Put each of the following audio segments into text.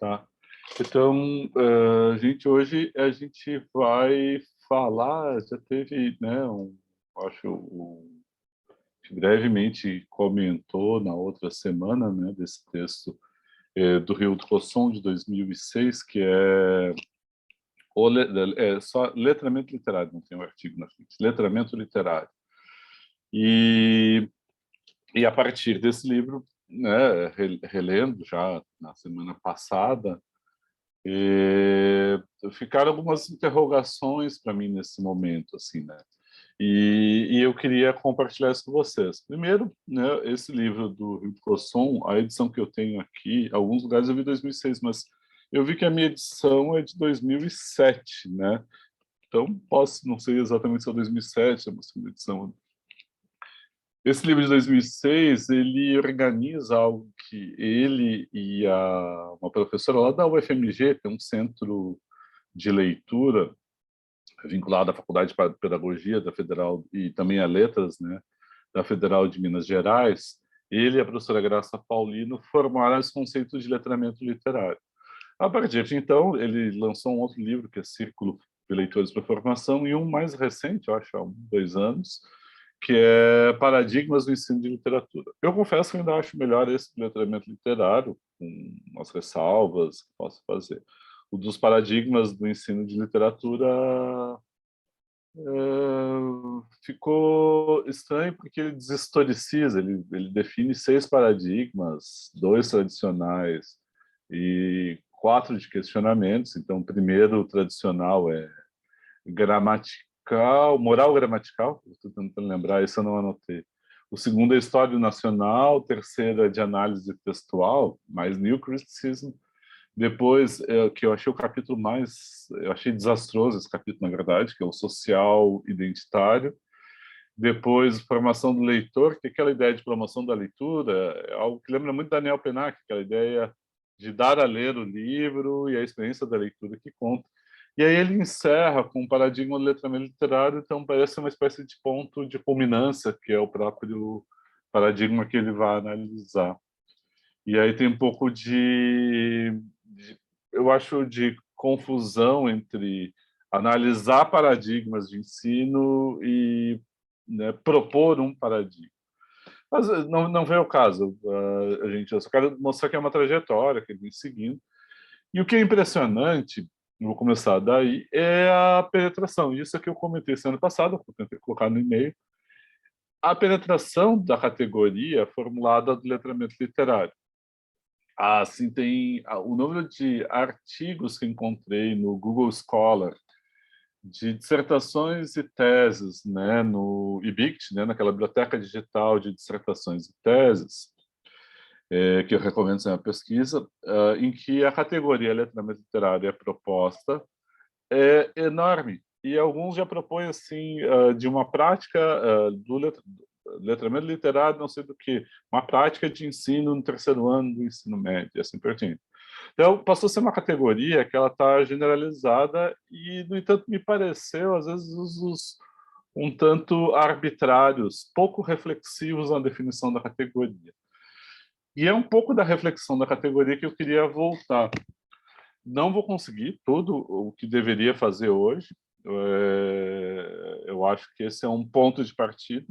Tá. Então, hoje a gente vai falar, já teve, né, acho, que brevemente comentou na outra semana, né, desse texto do Rio do Cosson, de 2006, que é, só letramento literário, não tem um artigo na frente, letramento literário. E a partir desse livro, né, relendo já na semana passada, ficaram algumas interrogações para mim nesse momento, assim, né? E eu queria compartilhar isso com vocês. Primeiro, né, esse livro do Rio do Cosson, a edição que eu tenho aqui, alguns lugares eu vi 2006, mas eu vi que a minha edição é de 2007, né? Então, não sei exatamente se é 2007, é uma segunda edição. Esse livro de 2006, ele organiza algo que ele e uma professora lá da UFMG, tem um centro de leitura vinculado à Faculdade de Pedagogia da Federal e também a Letras, né, da Federal de Minas Gerais. Ele e a professora Graça Paulino formaram esse conceito de letramento literário. A partir de então, ele lançou um outro livro, que é Círculo de Leitores para Formação, e um mais recente, eu acho, há 2 anos, que é Paradigmas do Ensino de Literatura. Eu confesso que ainda acho melhor esse letramento literário, com umas ressalvas que posso fazer. O dos paradigmas do ensino de literatura ficou estranho porque ele deshistoriciza, ele define 6 paradigmas, 2 tradicionais e 4 de questionamentos. Então, o primeiro tradicional é gramatical, moral gramatical, estou tentando lembrar, isso eu não anotei. O segundo é História Nacional, o terceiro é de análise textual, mais New Criticism. Depois, que eu achei o capítulo eu achei desastroso esse capítulo, na verdade, que é o social identitário. Depois, formação do leitor, que é aquela ideia de promoção da leitura, é algo que lembra muito Daniel Pennac, aquela ideia de dar a ler o livro e a experiência da leitura que conta. E aí ele encerra com o paradigma do letramento literário, então parece uma espécie de ponto de culminância, que é o próprio paradigma que ele vai analisar. E aí tem um pouco eu acho, de confusão entre analisar paradigmas de ensino e, né, propor um paradigma. Mas não vem ao caso, gente. Eu só quero mostrar que é uma trajetória que ele vem seguindo. E o que é impressionante, vou começar daí, é a penetração. Isso é que eu comentei ano passado, eu tentei colocar no e-mail. A penetração da categoria formulada do letramento literário. Assim, tem o número de artigos que encontrei no Google Scholar de dissertações e teses, né, no IBICT, né, naquela biblioteca digital de dissertações e teses, que eu recomendo ser uma pesquisa, em que a categoria letramento literário é proposta, é enorme. E alguns já propõem, assim, de uma prática do letramento literário, não sei do que, uma prática de ensino no terceiro ano do ensino médio, assim por diante. Então, passou a ser uma categoria que ela está generalizada e, no entanto, me pareceu, às vezes, usos um tanto arbitrários, pouco reflexivos na definição da categoria. E é um pouco da reflexão da categoria que eu queria voltar. Não vou conseguir tudo o que deveria fazer hoje. Eu acho que esse é um ponto de partida.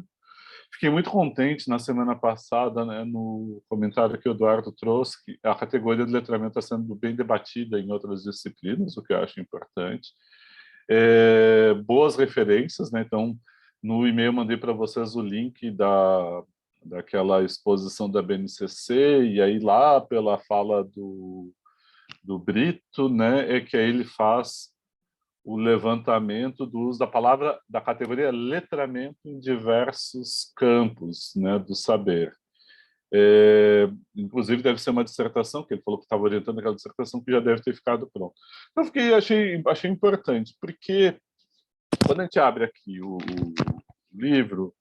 Fiquei muito contente na semana passada, né, no comentário que o Eduardo trouxe, que a categoria de letramento está sendo bem debatida em outras disciplinas, o que eu acho importante. Boas referências, né? Então, no e-mail mandei para vocês o link daquela exposição da BNCC, e aí lá pela fala do Brito, né, é que aí ele faz o levantamento do uso da palavra, da categoria letramento em diversos campos, né, do saber. Inclusive deve ser uma dissertação, que ele falou que estava orientando aquela dissertação, que já deve ter ficado pronto. Então achei importante, porque quando a gente abre aqui o livro,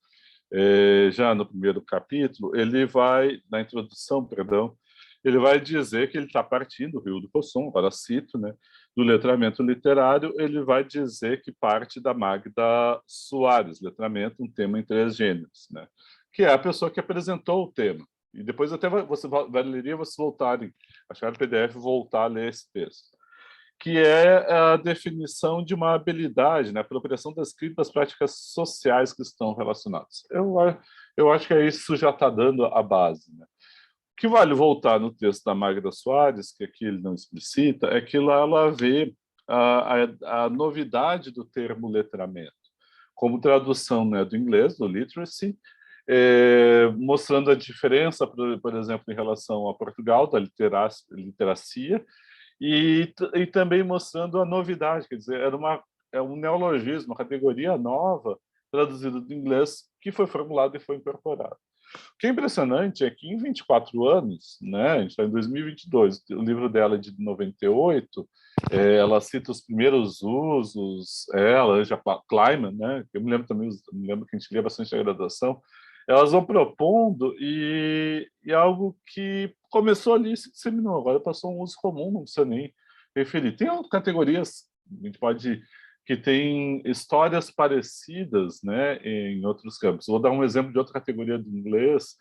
já no primeiro capítulo, ele vai, na introdução, perdão, ele vai dizer que ele está partindo do Rio do Cosson, agora cito, né, do letramento literário. Ele vai dizer que parte da Magda Soares, letramento, um tema em 3 gêneros, né, que é a pessoa que apresentou o tema. E depois até valeria vocês voltarem, achar o PDF e voltar a ler esse texto, que é a definição de uma habilidade, né? A apropriação da escrita das práticas sociais que estão relacionadas. Eu acho que isso já está dando a base, né? O que vale voltar no texto da Magda Soares, que aqui ele não explicita, é que lá ela vê a novidade do termo letramento, como tradução, né, do inglês, do literacy, mostrando a diferença, por exemplo, em relação a Portugal, da literacia, e também mostrando a novidade, quer dizer, é um neologismo, uma categoria nova, traduzida do inglês, que foi formulado e foi incorporado. O que é impressionante é que em 24 anos, né, a gente está em 2022, o livro dela é de 98, ela cita os primeiros usos, ela, já Kleiman, né, eu me lembro também, me lembro que a gente lia bastante a graduação, elas vão propondo e algo que começou ali e se disseminou, agora passou um uso comum, não precisa nem referir. Tem categorias, a gente pode, que tem histórias parecidas, né, em outros campos. Vou dar um exemplo de outra categoria do inglês,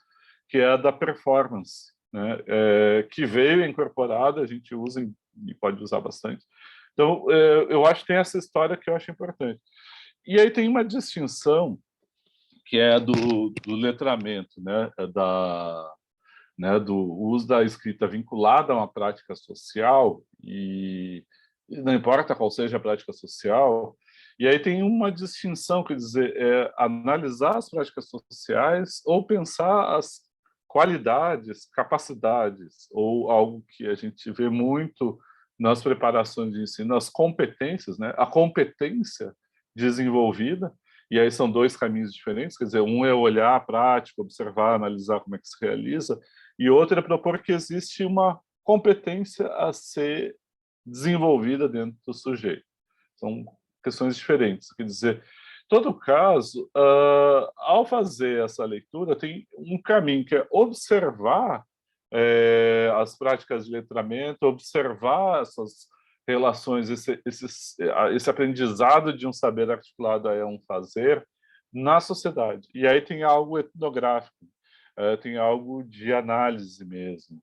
que é a da performance, né, que veio incorporada, a gente usa e pode usar bastante. Então, eu acho que tem essa história que eu acho importante. E aí tem uma distinção que é do letramento, né, do uso da escrita vinculada a uma prática social, e não importa qual seja a prática social, e aí tem uma distinção, quer dizer, analisar as práticas sociais ou pensar as qualidades, capacidades, ou algo que a gente vê muito nas preparações de ensino, as competências, né? A competência desenvolvida, e aí são dois caminhos diferentes, quer dizer, um é olhar a prática, observar, analisar como é que se realiza, e outro é propor que existe uma competência a ser desenvolvida dentro do sujeito. São questões diferentes. Quer dizer, em todo caso, ao fazer essa leitura, tem um caminho que é observar as práticas de letramento, observar essas relações, esse aprendizado de um saber articulado a um fazer na sociedade. E aí tem algo etnográfico, tem algo de análise mesmo,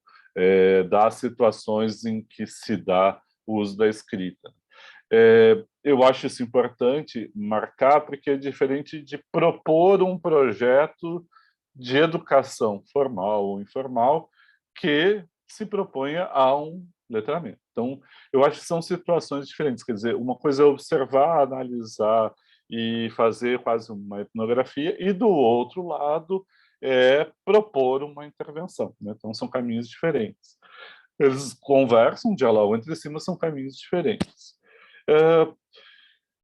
das situações em que se dá o uso da escrita. Eu acho isso importante marcar, porque é diferente de propor um projeto de educação formal ou informal que se proponha a um letramento. Então, eu acho que são situações diferentes. Quer dizer, uma coisa é observar, analisar e fazer quase uma etnografia, e do outro lado é propor uma intervenção, né? Então, são caminhos diferentes. Eles conversam, dialogam entre si, mas são caminhos diferentes.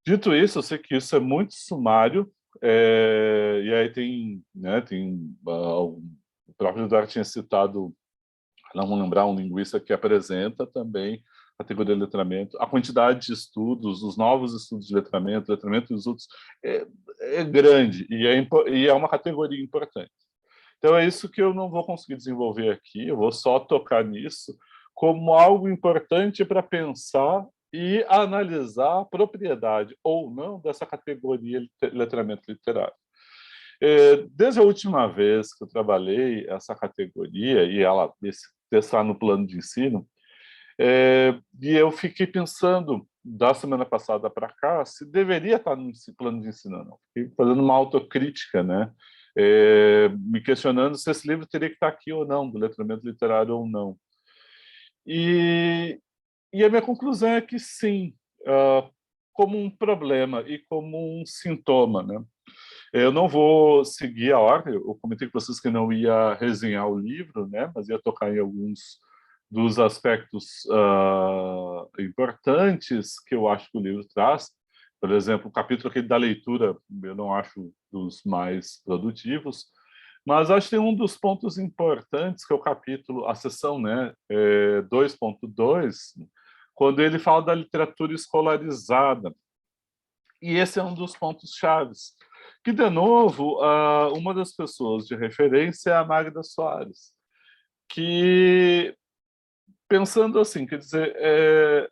Dito isso, eu sei que isso é muito sumário, e aí tem, né, o próprio Eduardo tinha citado, não vou lembrar, um linguista que apresenta também a categoria de letramento, a quantidade de estudos, os novos estudos de letramento e os outros, é grande, e é uma categoria importante. Então é isso que eu não vou conseguir desenvolver aqui, eu vou só tocar nisso como algo importante para pensar e analisar a propriedade ou não dessa categoria de letramento literário. Desde a última vez que eu trabalhei essa categoria, e ela está no plano de ensino, e eu fiquei pensando, da semana passada para cá, se deveria estar no plano de ensino ou não. Fiquei fazendo uma autocrítica, né? Me questionando se esse livro teria que estar aqui ou não, do letramento literário ou não. E a minha conclusão é que sim, como um problema e como um sintoma, né? Eu não vou seguir a ordem, eu comentei com vocês que não ia resenhar o livro, né? Mas ia tocar em alguns dos aspectos importantes que eu acho que o livro traz. Por exemplo, o capítulo aqui da leitura, eu não acho dos mais produtivos, mas acho que tem um dos pontos importantes, que é o capítulo, a seção, né, 2.2, quando ele fala da literatura escolarizada. E esse é um dos pontos chaves. Que, de novo, uma das pessoas de referência é a Magda Soares, que, pensando assim, quer dizer,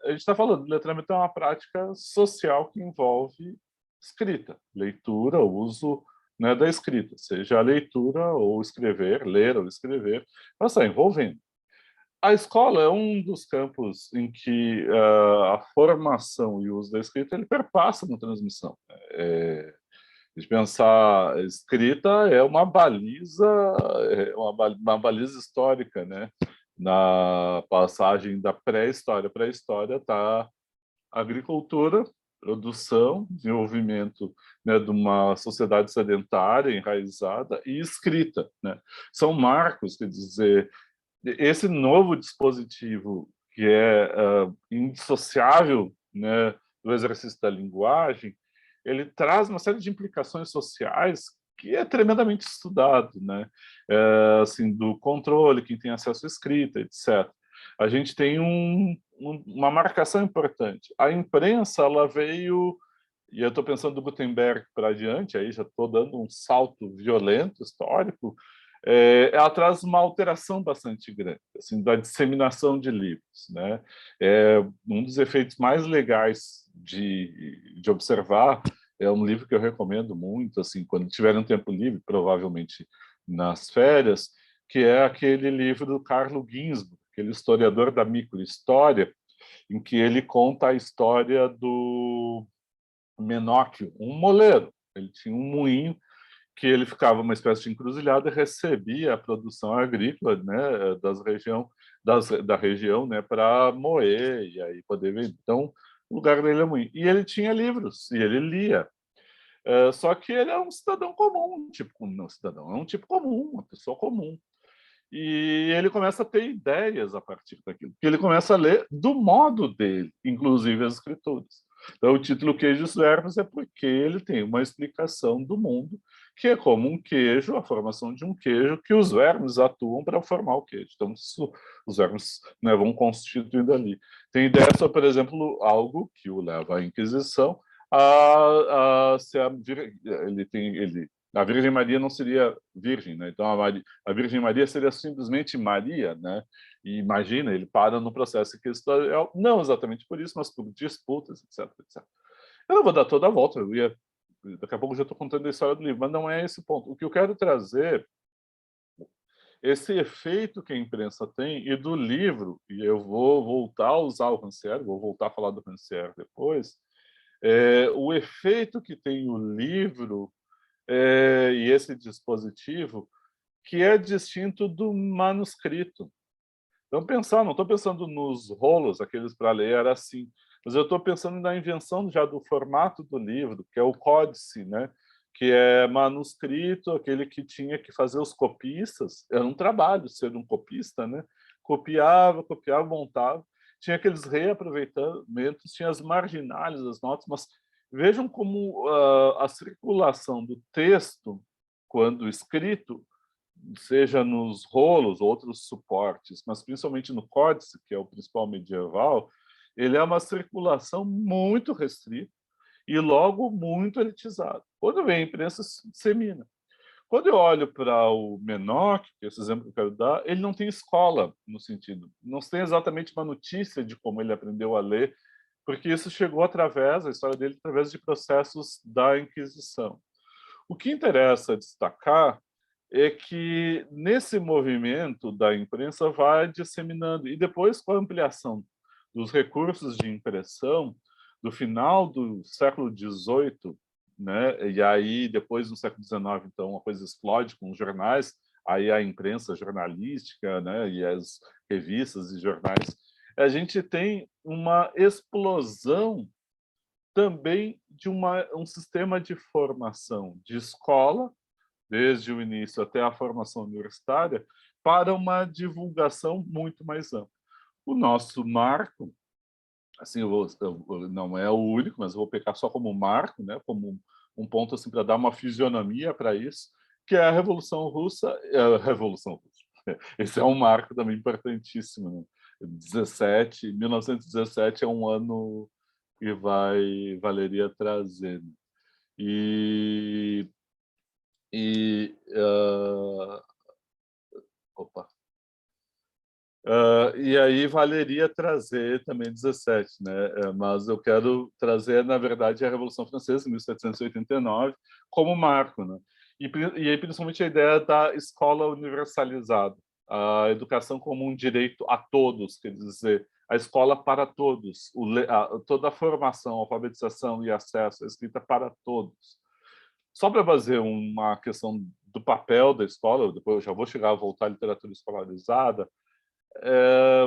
a gente está falando, letramento é uma prática social que envolve escrita, leitura, uso né, da escrita, seja a leitura ou escrever, ler ou escrever, mas está envolvendo. A escola é um dos campos em que a formação e o uso da escrita ele perpassa na transmissão. De pensar, a escrita é uma baliza, uma baliza histórica, né? Na passagem da pré-história para a história está agricultura, produção, desenvolvimento, né, de uma sociedade sedentária, enraizada, e escrita, né? São marcos, quer dizer, esse novo dispositivo que é indissociável, né, do exercício da linguagem, ele traz uma série de implicações sociais que é tremendamente estudado, né? Assim, do controle, quem tem acesso à escrita, etc. A gente tem uma marcação importante. A imprensa, ela veio, e eu estou pensando do Gutenberg para adiante, aí já estou dando um salto violento, histórico, ela traz uma alteração bastante grande, assim, da disseminação de livros, né? Um dos efeitos mais legais de observar é um livro que eu recomendo muito, assim, quando tiver um tempo livre, provavelmente nas férias, que é aquele livro do Carlo Ginzburg, aquele historiador da microhistória, em que ele conta a história do Menóquio, um moleiro. Ele tinha um moinho que ele ficava uma espécie de encruzilhada e recebia a produção agrícola, né, da região, né, para moer e aí poder vender. Então, o lugar dele é moinho. E ele tinha livros, e ele lia. Só que ele é um cidadão comum, tipo, não cidadão, é um tipo comum, uma pessoa comum. E ele começa a ter ideias a partir daquilo, porque ele começa a ler do modo dele, inclusive as escrituras. Então, o título Queijos Vermes é porque ele tem uma explicação do mundo, que é como um queijo, a formação de um queijo, que os vermes atuam para formar o queijo. Então, os vermes, né, vão constituindo ali. Tem ideia sobre, por exemplo, algo que o leva à Inquisição, se a Virgem Maria não seria virgem, né? Então a Virgem Maria seria simplesmente Maria, né? E imagina, ele para no processo inquisitorial, não exatamente por isso, mas por disputas, etc, etc. Eu não vou dar toda a volta, daqui a pouco eu já estou contando a história do livro, mas não é esse o ponto. O que eu quero trazer, esse efeito que a imprensa tem, e do livro, e eu vou voltar a usar o Rancière, vou voltar a falar do Rancière depois, o efeito que tem o livro e esse dispositivo que é distinto do manuscrito. Então, não estou pensando nos rolos, aqueles para ler, era assim, mas eu estou pensando na invenção já do formato do livro, que é o códice, né? Que é manuscrito, aquele que tinha que fazer os copistas, era um trabalho ser um copista, né? Copiava, montava, tinha aqueles reaproveitamentos, tinha as marginais, as notas, mas vejam como a circulação do texto, quando escrito, seja nos rolos, outros suportes, mas principalmente no códice, que é o principal medieval, ele é uma circulação muito restrita e logo muito elitizada. Quando vem a imprensa, se dissemina. Quando eu olho para o Menoch, que é esse exemplo que eu quero dar, ele não tem escola, no sentido, não tem exatamente uma notícia de como ele aprendeu a ler, porque isso chegou através, a história dele, através de processos da Inquisição. O que interessa destacar é que nesse movimento da imprensa vai disseminando, e depois com a ampliação dos recursos de impressão, do final do século XVIII, né, e aí depois no século XIX, então a coisa explode com os jornais, aí a imprensa jornalística, né, e as revistas e jornais, a gente tem uma explosão também de um sistema de formação de escola, desde o início até a formação universitária, para uma divulgação muito mais ampla. O nosso marco, assim, não é o único, mas eu vou pegar só como marco, né, como um ponto assim para dar uma fisionomia para isso, que é a Revolução Russa. A Revolução Russa. Esse é um marco também importantíssimo. Né? 1917 é um ano que valeria trazer. E, e opa. E aí valeria trazer também 17, né? Mas eu quero trazer, na verdade, a Revolução Francesa, 1789, como marco, né? E aí, principalmente, a ideia da escola universalizada, a educação como um direito a todos, quer dizer, a escola para todos, toda a formação, alfabetização e acesso à escrita para todos. Só para fazer uma questão do papel da escola, depois eu já vou chegar a voltar à literatura escolarizada,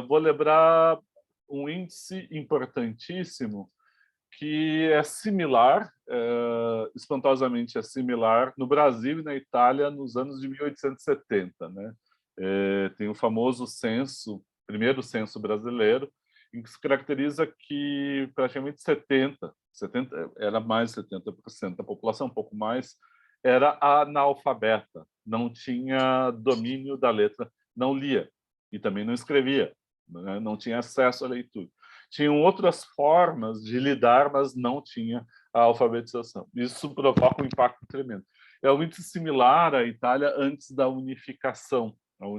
vou lembrar um índice importantíssimo que é similar, espantosamente é similar, no Brasil e na Itália nos anos de 1870. Né? Tem o famoso censo, primeiro censo brasileiro, em que se caracteriza que praticamente 70 era mais de 70% da população, um pouco mais, era analfabeta, não tinha domínio da letra, não lia e também não escrevia, né? Não tinha acesso à leitura. Tinham outras formas de lidar, mas não tinha a alfabetização. Isso provoca um impacto tremendo. É um índice similar à Itália antes da unificação.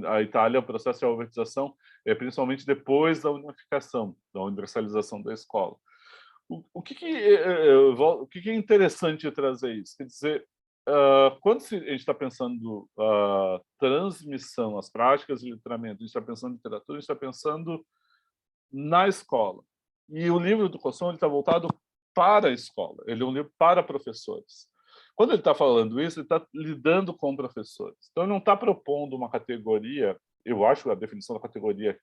A Itália, o processo de alfabetização é principalmente depois da unificação, da universalização da escola. O que é interessante trazer isso? Quer dizer, quando a gente está pensando transmissão, as práticas de letramento, a gente está pensando em literatura, a gente está pensando na escola. E o livro do Cosson está voltado para a escola, ele é um livro para professores. Quando ele está falando isso, ele está lidando com professores. Então, ele não está propondo uma categoria, eu acho a definição da categoria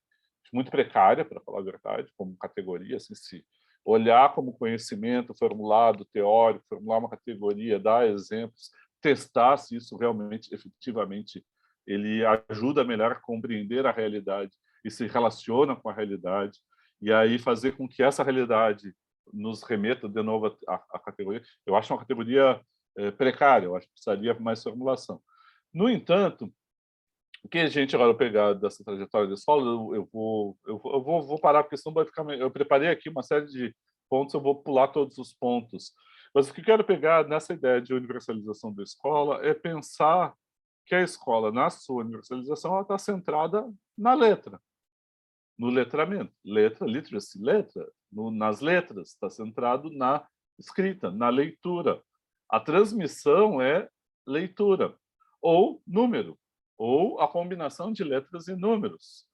muito precária, para falar a verdade, como categoria, assim, se olhar como conhecimento formulado, teórico, formular uma categoria, dar exemplos, testar se isso realmente, efetivamente, ele ajuda melhor a compreender a realidade e se relaciona com a realidade, e aí fazer com que essa realidade nos remeta de novo à categoria. Eu acho uma categoria precária, eu acho que precisaria mais formulação. No entanto, o que a gente agora pegar dessa trajetória da escola, vou parar, porque senão vai ficar... Eu preparei aqui uma série de pontos, eu vou pular todos os pontos. Mas o que eu quero pegar nessa ideia de universalização da escola é pensar que a escola, na sua universalização, ela está centrada na letra, no letramento. Letra, literacy, letra. Nas letras, está centrado na escrita, na leitura. A transmissão é leitura, ou número, ou a combinação de letras e números.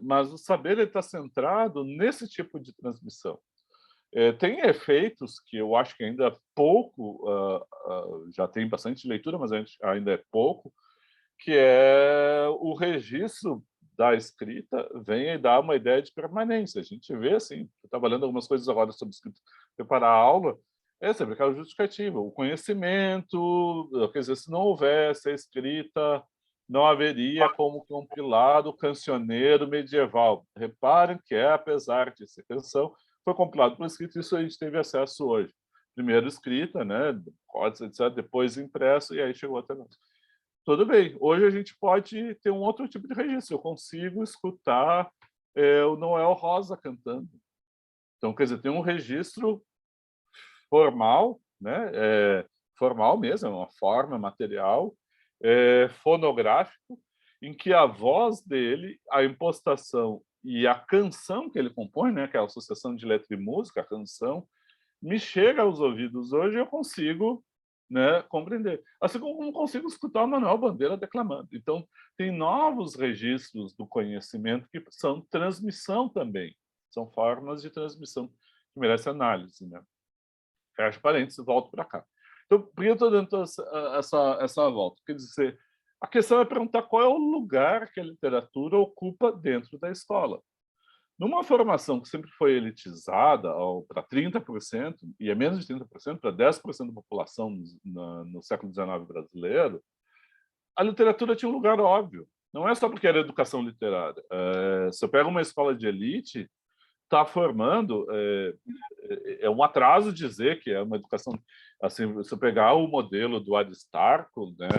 Mas o saber está centrado nesse tipo de transmissão. Tem efeitos que eu acho que ainda pouco, já tem bastante leitura, mas ainda é pouco, que é o registro da escrita vem e dá uma ideia de permanência. A gente vê, assim, trabalhando algumas coisas agora sobre escrita, preparar a aula, é sempre aquela justificativa, o conhecimento, quer dizer, se não houvesse a escrita, não haveria como compilar o cancioneiro medieval. Reparem que apesar de ser canção, foi compilado por escrito, isso a gente teve acesso hoje. Primeiro escrita, né, códices, etc., depois impresso, e aí chegou até nós. Tudo bem, hoje a gente pode ter um outro tipo de registro, eu consigo escutar o Noel Rosa cantando. Então, quer dizer, tem um registro formal, né? Formal mesmo, é uma forma material, fonográfico, em que a voz dele, a impostação e a canção que ele compõe, né, que é a associação de letra e música, a canção, me chega aos ouvidos hoje, eu consigo, né, compreender. Assim como consigo escutar o Manuel Bandeira declamando. Então, tem novos registros do conhecimento que são transmissão também. São formas de transmissão que merecem análise. Né? Fecha parênteses e volto para cá. Então, por que eu estou dando essa volta? Quer dizer, a questão é perguntar qual é o lugar que a literatura ocupa dentro da escola. Numa formação que sempre foi elitizada para 30%, e é menos de 30%, para 10% da população no século XIX brasileiro, a literatura tinha um lugar óbvio. Não é só porque era educação literária. Se eu pego uma escola de elite, está formando... É um atraso dizer que é uma educação... Assim, se eu pegar o modelo do Aristarco, né,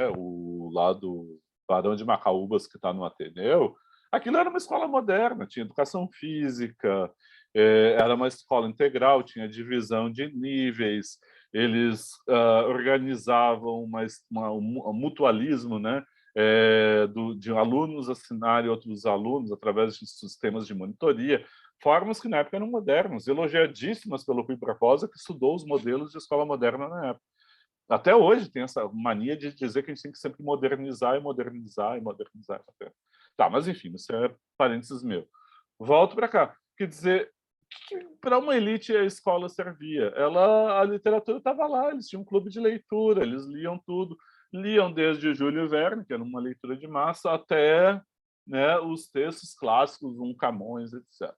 lá do Barão de Macaúbas, que está no Ateneu, aquilo era uma escola moderna, tinha educação física, era uma escola integral, tinha divisão de níveis, eles organizavam um mutualismo, né, de alunos assinarem outros alunos através de sistemas de monitoria, formas que na época eram modernas, elogiadíssimas pelo Rui Barbosa, que estudou os modelos de escola moderna na época. Até hoje tem essa mania de dizer que a gente tem que sempre modernizar e modernizar e modernizar. Tá, mas enfim, isso é parênteses meu. Volto para cá. Quer dizer, para uma elite a escola servia? A literatura estava lá, eles tinham um clube de leitura, eles liam tudo. Liam desde Júlio Verne, que era uma leitura de massa, até, né, os textos clássicos, um Camões, etc.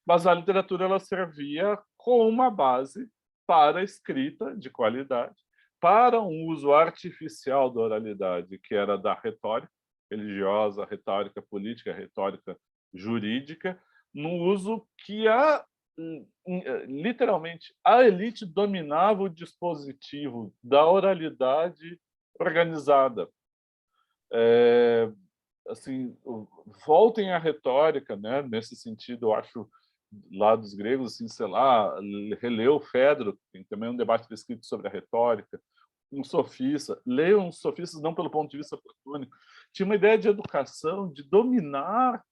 Mas a literatura ela servia como uma base para a escrita de qualidade, para um uso artificial da oralidade, que era da retórica religiosa, retórica política, retórica jurídica, no uso que literalmente a elite dominava o dispositivo da oralidade organizada. Assim, voltem à retórica, né? Nesse sentido, eu acho lá dos gregos, assim, sei lá, releu Fedro, tem também um debate escrito sobre a retórica, um sofista, leiam os sofistas não pelo ponto de vista platônico, tinha uma ideia de educação, de dominar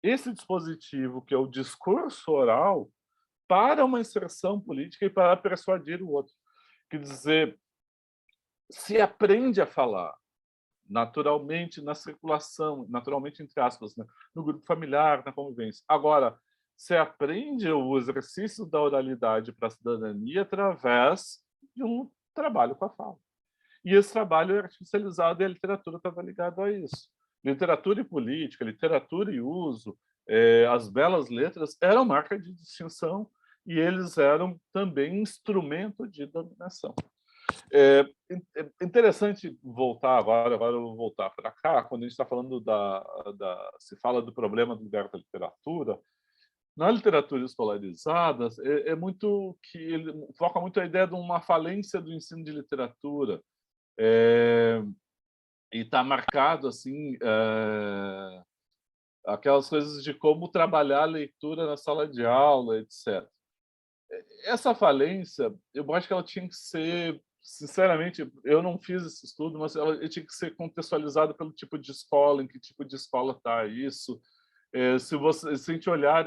esse dispositivo que é o discurso oral para uma inserção política e para persuadir o outro. Quer dizer, se aprende a falar naturalmente na circulação, naturalmente entre aspas, né? No grupo familiar, na convivência. Agora, se aprende o exercício da oralidade para a cidadania através de um trabalho com a fala. E esse trabalho é artificializado e a literatura estava ligada a isso. Literatura e política, literatura e uso, as belas letras eram marca de distinção e eles eram também instrumento de dominação. É interessante voltar agora eu vou voltar para cá, quando a gente está falando se fala do problema do lugar da literatura, na literatura escolarizada, muito que ele foca muito a ideia de uma falência do ensino de literatura, e está marcado assim, aquelas coisas de como trabalhar a leitura na sala de aula, etc. Essa falência, eu acho que ela tinha que ser, sinceramente, eu não fiz esse estudo, mas ela tinha que ser contextualizada pelo tipo de escola, em que tipo de escola está isso. Se a gente olhar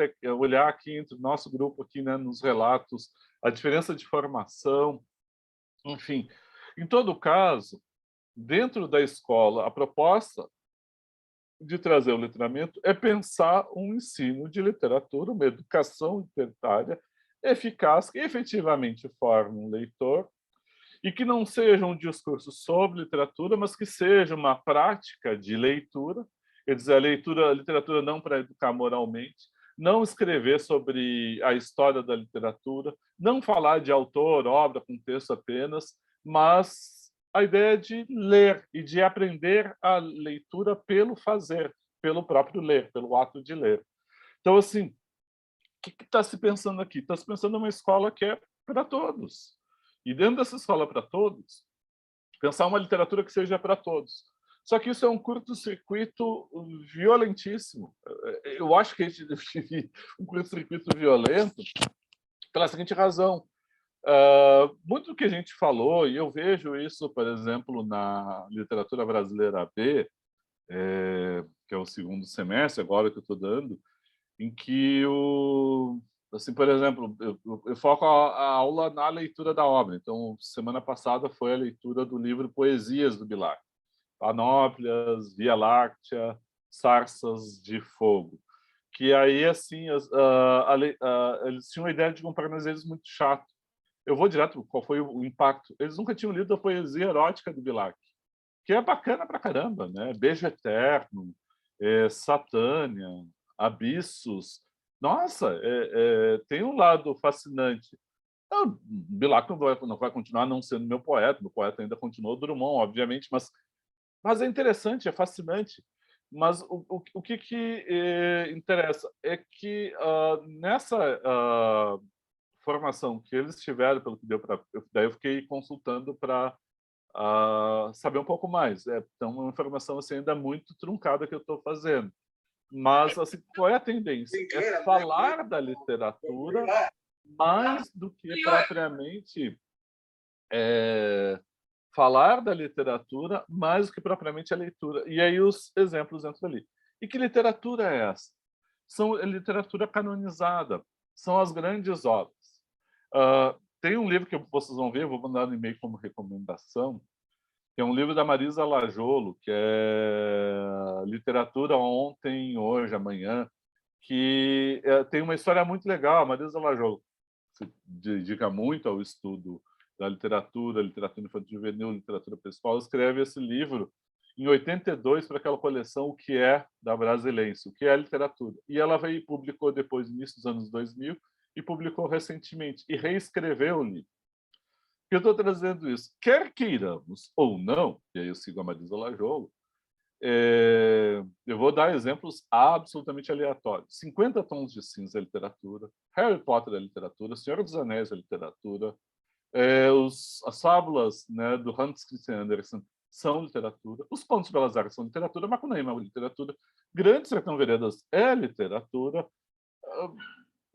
aqui entre o nosso grupo aqui, né, nos relatos, a diferença de formação, enfim. Em todo caso, dentro da escola, a proposta de trazer o letramento é pensar um ensino de literatura, uma educação literária eficaz, que efetivamente forme um leitor e que não seja um discurso sobre literatura, mas que seja uma prática de leitura, quer dizer, a literatura não para educar moralmente, não escrever sobre a história da literatura, não falar de autor, obra, contexto apenas, mas a ideia de ler e de aprender a leitura pelo fazer, pelo próprio ler, pelo ato de ler. Então, assim, o que está se pensando aqui? Está se pensando numa escola que é para todos. E dentro dessa escola para todos, pensar uma literatura que seja para todos. Só que isso é um curto-circuito violentíssimo. Eu acho que a gente define um curto-circuito violento pela seguinte razão. Muito do que a gente falou, e eu vejo isso, por exemplo, na literatura brasileira B, que é o segundo semestre, agora que eu estou dando, em que assim, por exemplo, eu foco a aula na leitura da obra. Então, semana passada foi a leitura do livro Poesias do Bilar, Panóplias, Via Láctea, Sarças de Fogo. Que aí, assim, eles tinham a ideia de comprar mas eles muito chato. Eu vou direto, qual foi o impacto? Eles nunca tinham lido a poesia erótica do Bilac, que é bacana pra caramba, né? Beijo Eterno, Satânia, Abissos. Nossa, tem um lado fascinante. Bilac não vai continuar não sendo meu poeta ainda continuou Drummond, obviamente, mas é interessante, é fascinante. Mas o que interessa é que nessa formação que eles tiveram, pelo que deu para. Daí eu fiquei consultando para saber um pouco mais. Então, uma informação assim, ainda muito truncada que eu estou fazendo. Mas assim, qual é a tendência? É falar da literatura mais do que propriamente falar da literatura mais do que propriamente a leitura. E aí os exemplos entram ali. E que literatura é essa? São literatura canonizada, são as grandes obras. tem um livro que vocês vão ver, eu vou mandar no e-mail como recomendação, que é um livro da Marisa Lajolo, que é Literatura Ontem, Hoje, Amanhã, que tem uma história muito legal. A Marisa Lajolo se dedica muito ao estudo da literatura infantil juvenil, literatura pessoal. Escreve esse livro em 82 para aquela coleção O que é da Brasilense, o que é a literatura. E ela veio e publicou depois, no início dos anos 2000, e publicou recentemente, e reescreveu o livro. Eu estou trazendo isso, quer queiramos ou não, e aí eu sigo a Marisa Lajolo, eu vou dar exemplos absolutamente aleatórios. 50 Tons de Cinza é literatura, Harry Potter é literatura, Senhor dos Anéis é literatura, as fábulas, né, do Hans Christian Andersen são literatura, os Contos de Belas Artes são literatura, Macunaíma é literatura, Grande Sertão Veredas é literatura,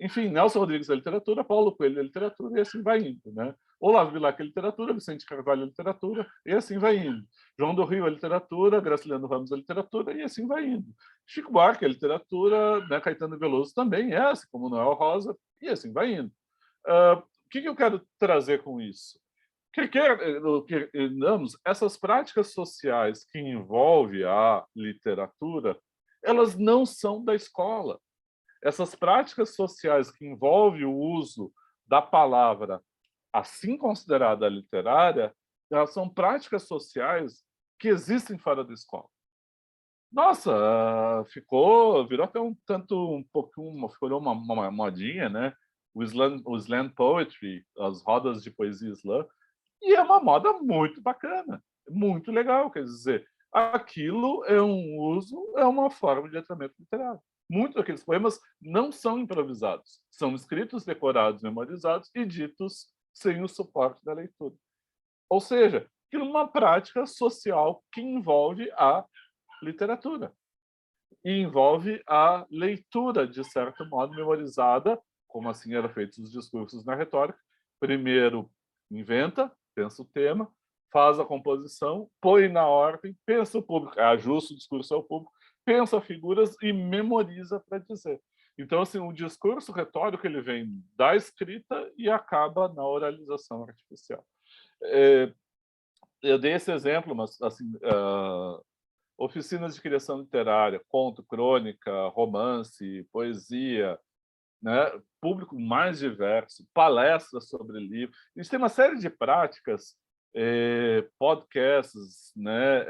enfim, Nelson Rodrigues é literatura, Paulo Coelho é literatura, e assim vai indo, né? Olavo Bilac é literatura, Vicente Carvalho é literatura, e assim vai indo. João do Rio é literatura, Graciliano Ramos é literatura, e assim vai indo. Chico Buarque é literatura, né? Caetano Veloso também é, assim como Noel Rosa, e assim vai indo. O que eu quero trazer com isso? Essas práticas sociais que envolvem a literatura, elas não são da escola. Essas práticas sociais que envolvem o uso da palavra assim considerada literária, elas são práticas sociais que existem fora da escola. Nossa, virou até um pouquinho, ficou uma modinha, né? O slam poetry, as rodas de poesia slam, e é uma moda muito bacana, muito legal, quer dizer, aquilo é um uso, é uma forma de letramento literário. Muitos daqueles poemas não são improvisados, são escritos, decorados, memorizados e ditos sem o suporte da leitura. Ou seja, aquilo é uma prática social que envolve a literatura e envolve a leitura, de certo modo, memorizada, como assim eram feitos os discursos na retórica. Primeiro, inventa, pensa o tema, faz a composição, põe na ordem, pensa o público, ajusta o discurso ao público, pensa figuras e memoriza para dizer. Então, assim, o discurso retórico ele vem da escrita e acaba na oralização artificial. Eu dei esse exemplo, mas assim, oficinas de criação literária, conto, crônica, romance, poesia, né? Público mais diverso, palestras sobre livro. A gente tem uma série de práticas, podcasts, né?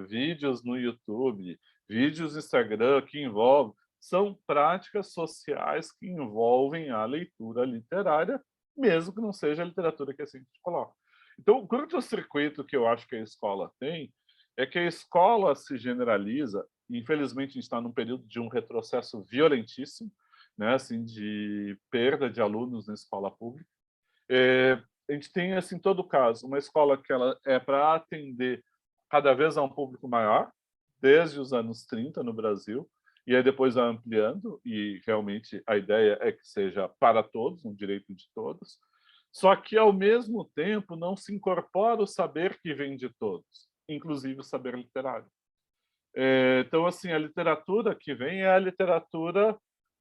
Vídeos no YouTube, vídeos no Instagram que envolvem, são práticas sociais que envolvem a leitura literária, mesmo que não seja a literatura que a gente coloca. Então, o curto-circuito que eu acho que a escola tem é que a escola se generaliza, e infelizmente a gente está num período de um retrocesso violentíssimo, né, assim, de perda de alunos na escola pública. A gente tem, assim, em todo caso, uma escola que ela é para atender cada vez a um público maior, desde os anos 30 no Brasil, e aí depois vai ampliando, e realmente a ideia é que seja para todos, um direito de todos, só que, ao mesmo tempo, não se incorpora o saber que vem de todos, inclusive o saber literário. Então, assim, a literatura que vem é a literatura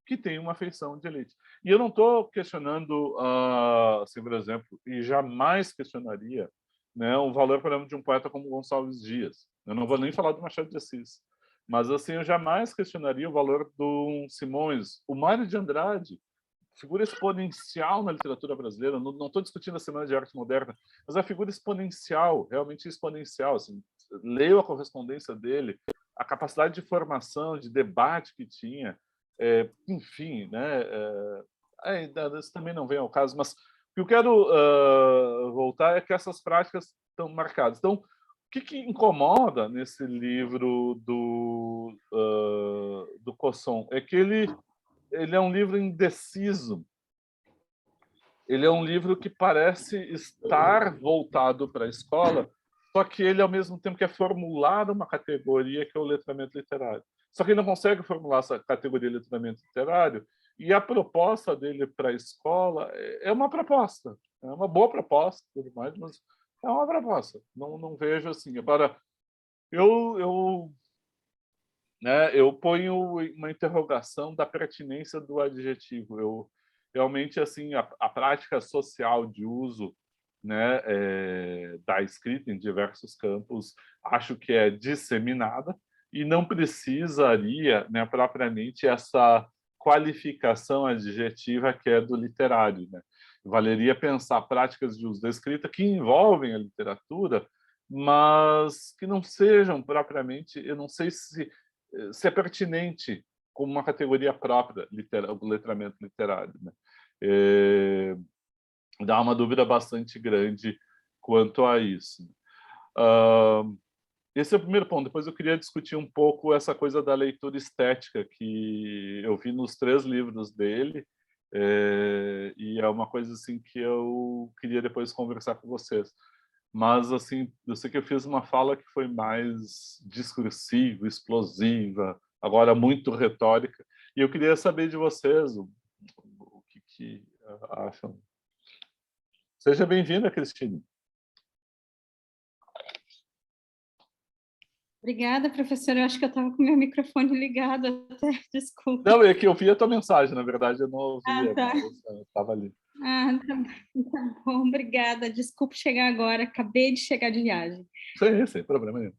que tem uma feição de elite. E eu não estou questionando, assim, por exemplo, e jamais questionaria, né, o valor, por exemplo, de um poeta como Gonçalves Dias. Eu não vou nem falar do Machado de Assis. Mas, assim, eu jamais questionaria o valor do Simões. O Mário de Andrade, figura exponencial na literatura brasileira. Não estou discutindo a Semana de Arte Moderna, mas a figura exponencial, realmente exponencial. Assim, leio a correspondência dele, a capacidade de formação, de debate que tinha, enfim, né? Isso também não vem ao caso, mas o que eu quero voltar é que essas práticas estão marcadas. Então, o que incomoda nesse livro do Cosson é que ele é um livro indeciso. Ele é um livro que parece estar voltado para a escola, só que ele, ao mesmo tempo, quer formular uma categoria que é o letramento literário. Só que ele não consegue formular essa categoria de letramento literário, e a proposta dele para a escola é uma proposta. É uma boa proposta, tudo mais, mas é uma proposta. Não vejo assim. Agora, eu ponho uma interrogação da pertinência do adjetivo. realmente assim a prática social de uso, né, da escrita em diversos campos, acho que é disseminada e não precisaria, né, propriamente essa qualificação adjetiva que é do literário, né? Valeria pensar práticas de uso da escrita que envolvem a literatura, mas que não sejam propriamente, eu não sei se é pertinente como uma categoria própria do letramento literário, né? Dá uma dúvida bastante grande quanto a isso. Esse é o primeiro ponto. Depois eu queria discutir um pouco essa coisa da leitura estética que eu vi nos 3 livros dele, e é uma coisa assim que eu queria depois conversar com vocês. Mas assim, eu sei que eu fiz uma fala que foi mais discursiva, explosiva, agora muito retórica, e eu queria saber de vocês o que acham. Seja bem-vinda, Cristina. Obrigada, professora. Eu acho que eu estava com meu microfone ligado até, desculpa. Não, é que eu vi a tua mensagem, na verdade eu não ouvia, tá. mas estava ali. Tá bom, obrigada. Desculpe chegar agora, acabei de chegar de viagem. Sem problema nenhum.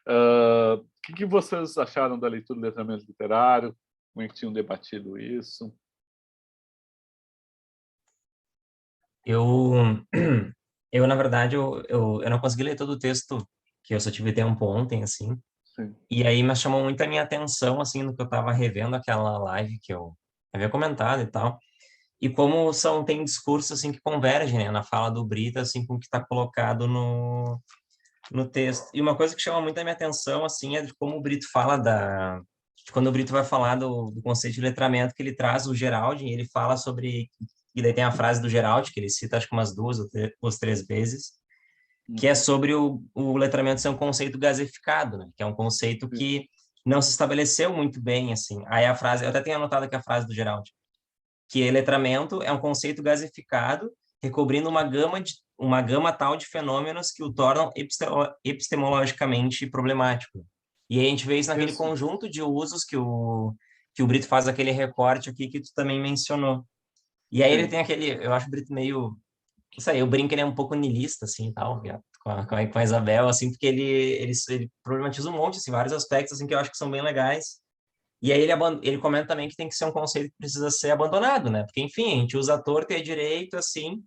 O que vocês acharam da leitura do letramento literário? Como é que tinham debatido isso? Na verdade, eu não consegui ler todo o texto, que eu só tive tempo ontem, assim. Sim. E aí, mas chamou muito a minha atenção, assim, no que eu estava revendo aquela live que eu havia comentado e tal. E como tem discursos, assim, que convergem, né, na fala do Brito, assim, com o que está colocado no texto. E uma coisa que chama muito a minha atenção, assim, é de como o Brito fala de quando o Brito vai falar do conceito de letramento, que ele traz o Geraldin, ele fala sobre... E daí tem a frase do Geraldin, que ele cita, acho que umas 2 ou 3 vezes, que é sobre o letramento ser um conceito gasificado, né? Que é um conceito que não se estabeleceu muito bem, assim. Aí a frase... Eu até tenho anotado aqui a frase do Geraldin, que letramento é um conceito gasificado, recobrindo uma gama tal de fenômenos que o tornam epistemologicamente problemático. E aí a gente vê isso naquele conjunto de usos que o Brito faz aquele recorte aqui que tu também mencionou. E aí ele tem eu acho o Brito meio... Isso aí, eu brinco que ele é um pouco niilista, assim, e tal, com a Isabel, assim, porque ele problematiza um monte, assim, vários aspectos, assim, que eu acho que são bem legais. E aí ele comenta também que tem que ser um conceito que precisa ser abandonado, né? Porque, enfim, a gente usa a torta e a direito, assim,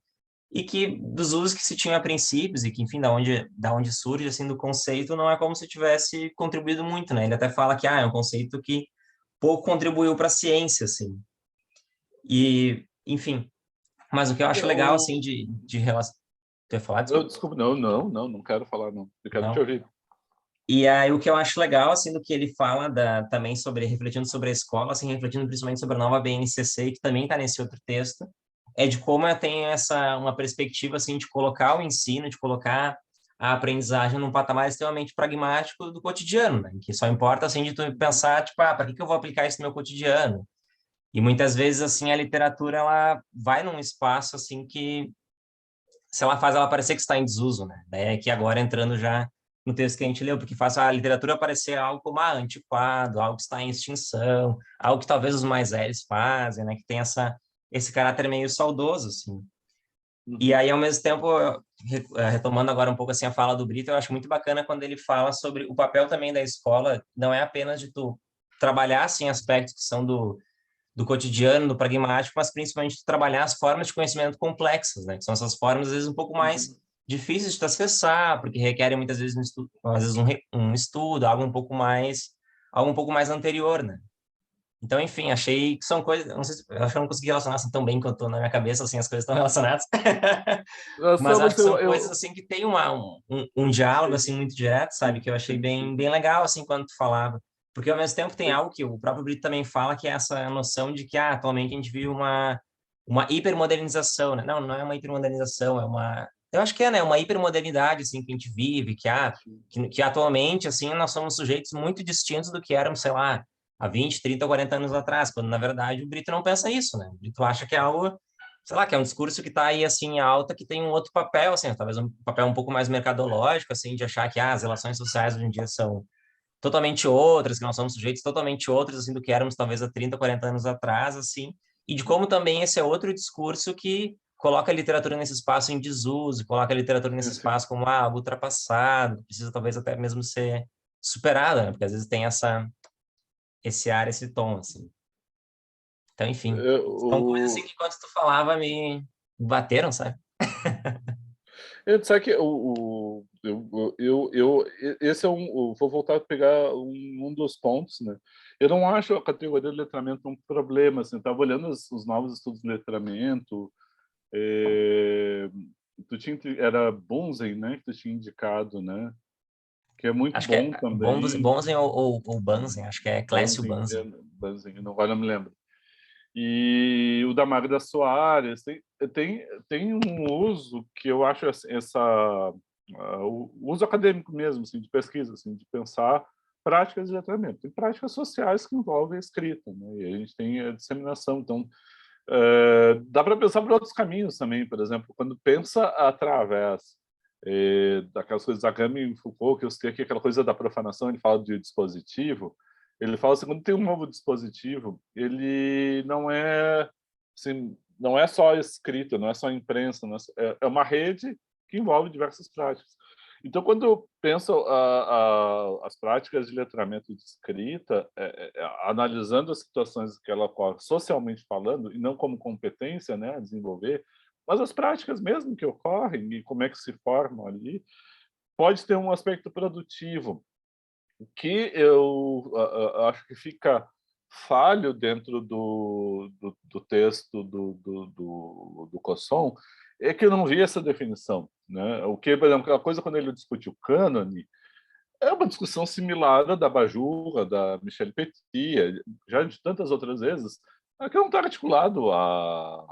e que dos usos que se tinha a princípios, e que, enfim, da onde surge, assim, do conceito, não é como se tivesse contribuído muito, né? Ele até fala que, é um conceito que pouco contribuiu para a ciência, assim. E, enfim, mas o que eu acho legal, assim, de relação... Tu ia falar? Desculpa. Desculpa, não quero falar, não. Eu quero te ouvir. E aí o que eu acho legal, assim, do que ele fala também refletindo sobre a escola, assim, refletindo principalmente sobre a nova BNCC, que também está nesse outro texto, é de como tem uma perspectiva, assim, de colocar o ensino, de colocar a aprendizagem num patamar extremamente pragmático do cotidiano, né? Que só importa, assim, de tu pensar, tipo, para que eu vou aplicar isso no meu cotidiano? E muitas vezes, assim, a literatura, ela vai num espaço, assim, que se ela faz ela parecer que está em desuso, né? Daí é que agora entrando já no texto que a gente leu, porque faz a literatura parecer algo como antiquado, algo que está em extinção, algo que talvez os mais velhos fazem, né? Que tem esse caráter meio saudoso, assim. E aí, ao mesmo tempo, retomando agora um pouco assim a fala do Brito, eu acho muito bacana quando ele fala sobre o papel também da escola, não é apenas de tu trabalhar, assim, aspectos que são do cotidiano, do pragmático, mas principalmente trabalhar as formas de conhecimento complexas, né? Que são essas formas, às vezes, um pouco mais difíceis de tu acessar, porque requerem muitas vezes às vezes um estudo, algo um pouco mais anterior, né? Então, enfim, achei que são coisas... Não sei eu acho que eu não consegui relacionar assim tão bem quanto na minha cabeça, assim, as coisas estão relacionadas. Mas acho que são coisas, assim, que tem um diálogo, assim, muito direto, sabe? Que eu achei bem legal, assim, quando tu falava. Porque, ao mesmo tempo, tem algo que o próprio Brito também fala, que é essa noção de que, atualmente a gente vive uma hipermodernização, né? Não é uma hipermodernização, eu acho que né? Uma hipermodernidade, assim, que a gente vive, que atualmente, assim, nós somos sujeitos muito distintos do que éramos, sei lá, há 20, 30, 40 anos atrás, quando, na verdade, o Brito não pensa isso, né? O Brito acha que é algo, sei lá, que é um discurso que está aí, assim, em alta, que tem um outro papel, assim, talvez um papel um pouco mais mercadológico, assim, de achar que as relações sociais hoje em dia são totalmente outras, que nós somos sujeitos totalmente outros, assim, do que éramos talvez há 30, 40 anos atrás, assim, e de como também esse é outro discurso que coloca a literatura nesse espaço em desuso, coloca a literatura nesse Sim. espaço como algo ultrapassado, precisa talvez até mesmo ser superada, né? Porque às vezes tem esse ar, esse tom, assim. Então, enfim, são coisas assim que enquanto tu falava me bateram, sabe? Sabe que esse é vou voltar a pegar um dos pontos, né? Eu não acho a categoria de letramento um problema, assim, estava olhando os novos estudos de letramento, era Bunzen, né, que tu tinha indicado, né? Que é muito Acho que é bom também. Bonzen ou Banzen, acho que é Clécio Bunzen, Banzen. Bunzen, agora não me lembro. E o da Magda Soares tem um uso que eu acho assim, o uso acadêmico mesmo, assim, de pesquisa, assim, de pensar práticas de letramento. Tem práticas sociais que envolvem a escrita, né? E a gente tem a disseminação. Então, dá para pensar por outros caminhos também, por exemplo, quando pensa através daquelas coisas da Camus e Foucault, que eu citei aqui, aquela coisa da profanação, ele fala de dispositivo, ele fala assim, quando tem um novo dispositivo, ele não é assim, não é só escrita, não é só imprensa, é uma rede que envolve diversas práticas. Então, quando eu penso as práticas de letramento de escrita, analisando as situações que ela ocorre socialmente falando, e não como competência, né, a desenvolver, mas as práticas mesmo que ocorrem e como é que se formam ali, pode ter um aspecto produtivo. O que eu acho que fica falho dentro do texto do Cosson é que eu não vi essa definição. Né? O que, por exemplo, a coisa quando ele discute o cânone, é uma discussão similar à da Bajurra, da Michelle Petit, já de tantas outras vezes, que não está articulado a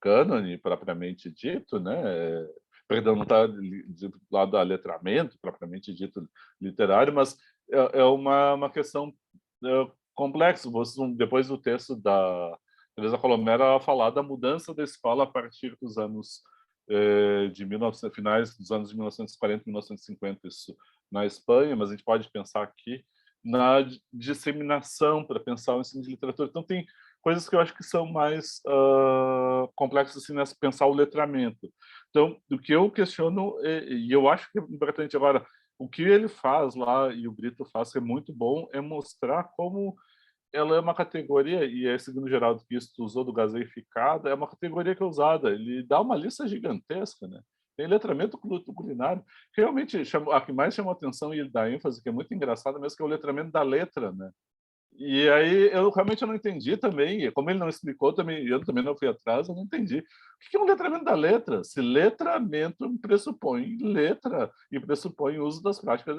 cânone propriamente dito, né? Perdão, não está lado a letramento propriamente dito literário, mas é uma questão complexa. Depois do texto da Teresa Colomera, ela falar da mudança da escola a partir dos anos de 1900, finais dos anos de 1940 e 1950, isso na Espanha, mas a gente pode pensar aqui na disseminação para pensar o ensino de literatura. Então, tem coisas que eu acho que são mais complexas assim, nessa pensar o letramento. Então, o que eu questiono, e eu acho que é importante agora, o que ele faz lá, e o Brito faz, que é muito bom, é mostrar como ela é uma categoria, e é segundo o Geraldo que isso usou do gaseificado, é uma categoria que é usada. Ele dá uma lista gigantesca, né? Tem letramento culinário. Realmente, a que mais chamou atenção e ele dá ênfase, que é muito engraçado mesmo, que é o letramento da letra, né? E aí eu realmente não entendi também, e como ele não explicou também, eu também não fui atrás, eu não entendi. O que é um letramento da letra? Se letramento pressupõe letra e pressupõe o uso das práticas,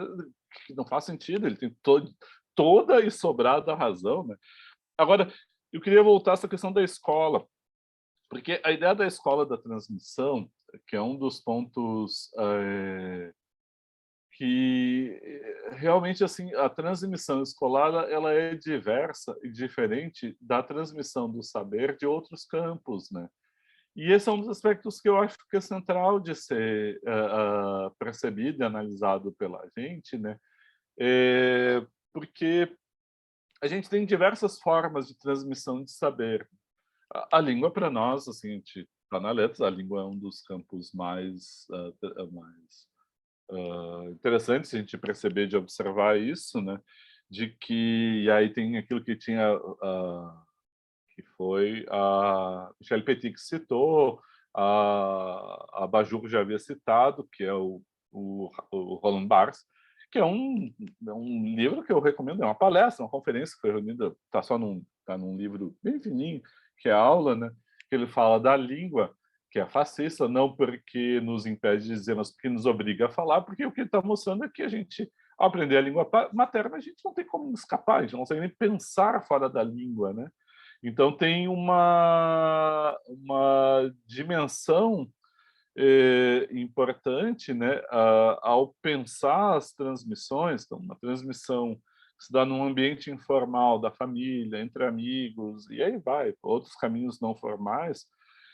que não faz sentido, ele tem toda e sobrada razão, né? Agora, eu queria voltar a essa questão da escola, porque a ideia da escola da transmissão, que é um dos pontos que realmente assim a transmissão escolar ela é diversa e diferente da transmissão do saber de outros campos, né? E esse é um dos aspectos que eu acho que é central de ser percebido e analisado pela gente, né? Porque a gente tem diversas formas de transmissão de saber. A língua para nós, assim, a gente está na letra, a língua é um dos campos mais interessante a gente perceber, de observar isso, né? De que, e aí tem aquilo que tinha, que foi a Michelle Petit que citou, a Bajur já havia citado, que é o Roland Barthes, que é um livro que eu recomendo, é uma palestra, uma conferência que foi reunida, tá num livro bem fininho, que é a aula, né? Que ele fala da língua, que é fascista, não porque nos impede de dizer, mas porque nos obriga a falar, porque o que ele está mostrando é que a gente, ao aprender a língua materna, a gente não tem como escapar, a gente não consegue nem pensar fora da língua, né? Então tem uma dimensão importante, né, ao pensar as transmissões, então, uma transmissão que se dá num ambiente informal da família, entre amigos, e aí vai, outros caminhos não formais,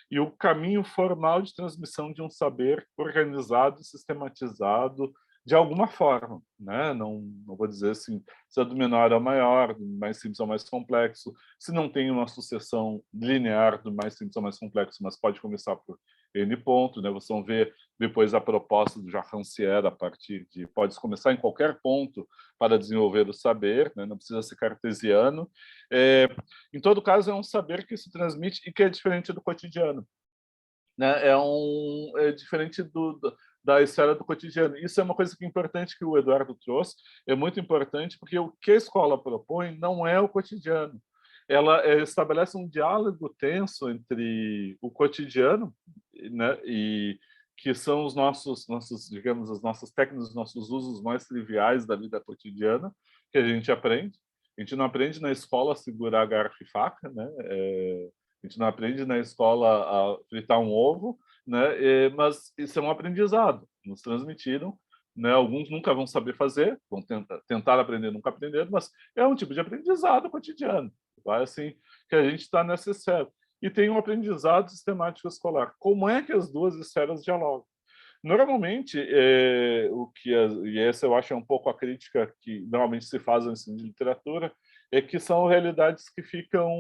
e o caminho formal de transmissão de um saber organizado, sistematizado, de alguma forma, né? Não vou dizer assim, se é do menor ao maior, do mais simples ao mais complexo, se não tem uma sucessão linear do mais simples ao mais complexo, mas pode começar por N ponto, né? Vocês vão ver depois a proposta do Jacques Rancière a partir de pode começar em qualquer ponto para desenvolver o saber, né? Não precisa ser cartesiano. Em todo caso, é um saber que se transmite e que é diferente do cotidiano, né? É diferente da esfera do cotidiano. Isso é uma coisa que é importante que o Eduardo trouxe, é muito importante, porque o que a escola propõe não é o cotidiano. Ela estabelece um diálogo tenso entre o cotidiano, né, e que são os nossos, digamos, as nossas técnicas, os nossos usos mais triviais da vida cotidiana, que a gente aprende. A gente não aprende na escola a segurar garfo e faca, né? A gente não aprende na escola a fritar um ovo, né? Mas isso é um aprendizado. Nos transmitiram, né? Alguns nunca vão saber fazer, vão tentar aprender, nunca aprenderam, mas é um tipo de aprendizado cotidiano. Vai assim que a gente está nessa esfera. E tem um aprendizado sistemático escolar. Como é que as duas esferas dialogam? Normalmente, e essa eu acho é um pouco a crítica que normalmente se faz no ensino de literatura, é que são realidades que ficam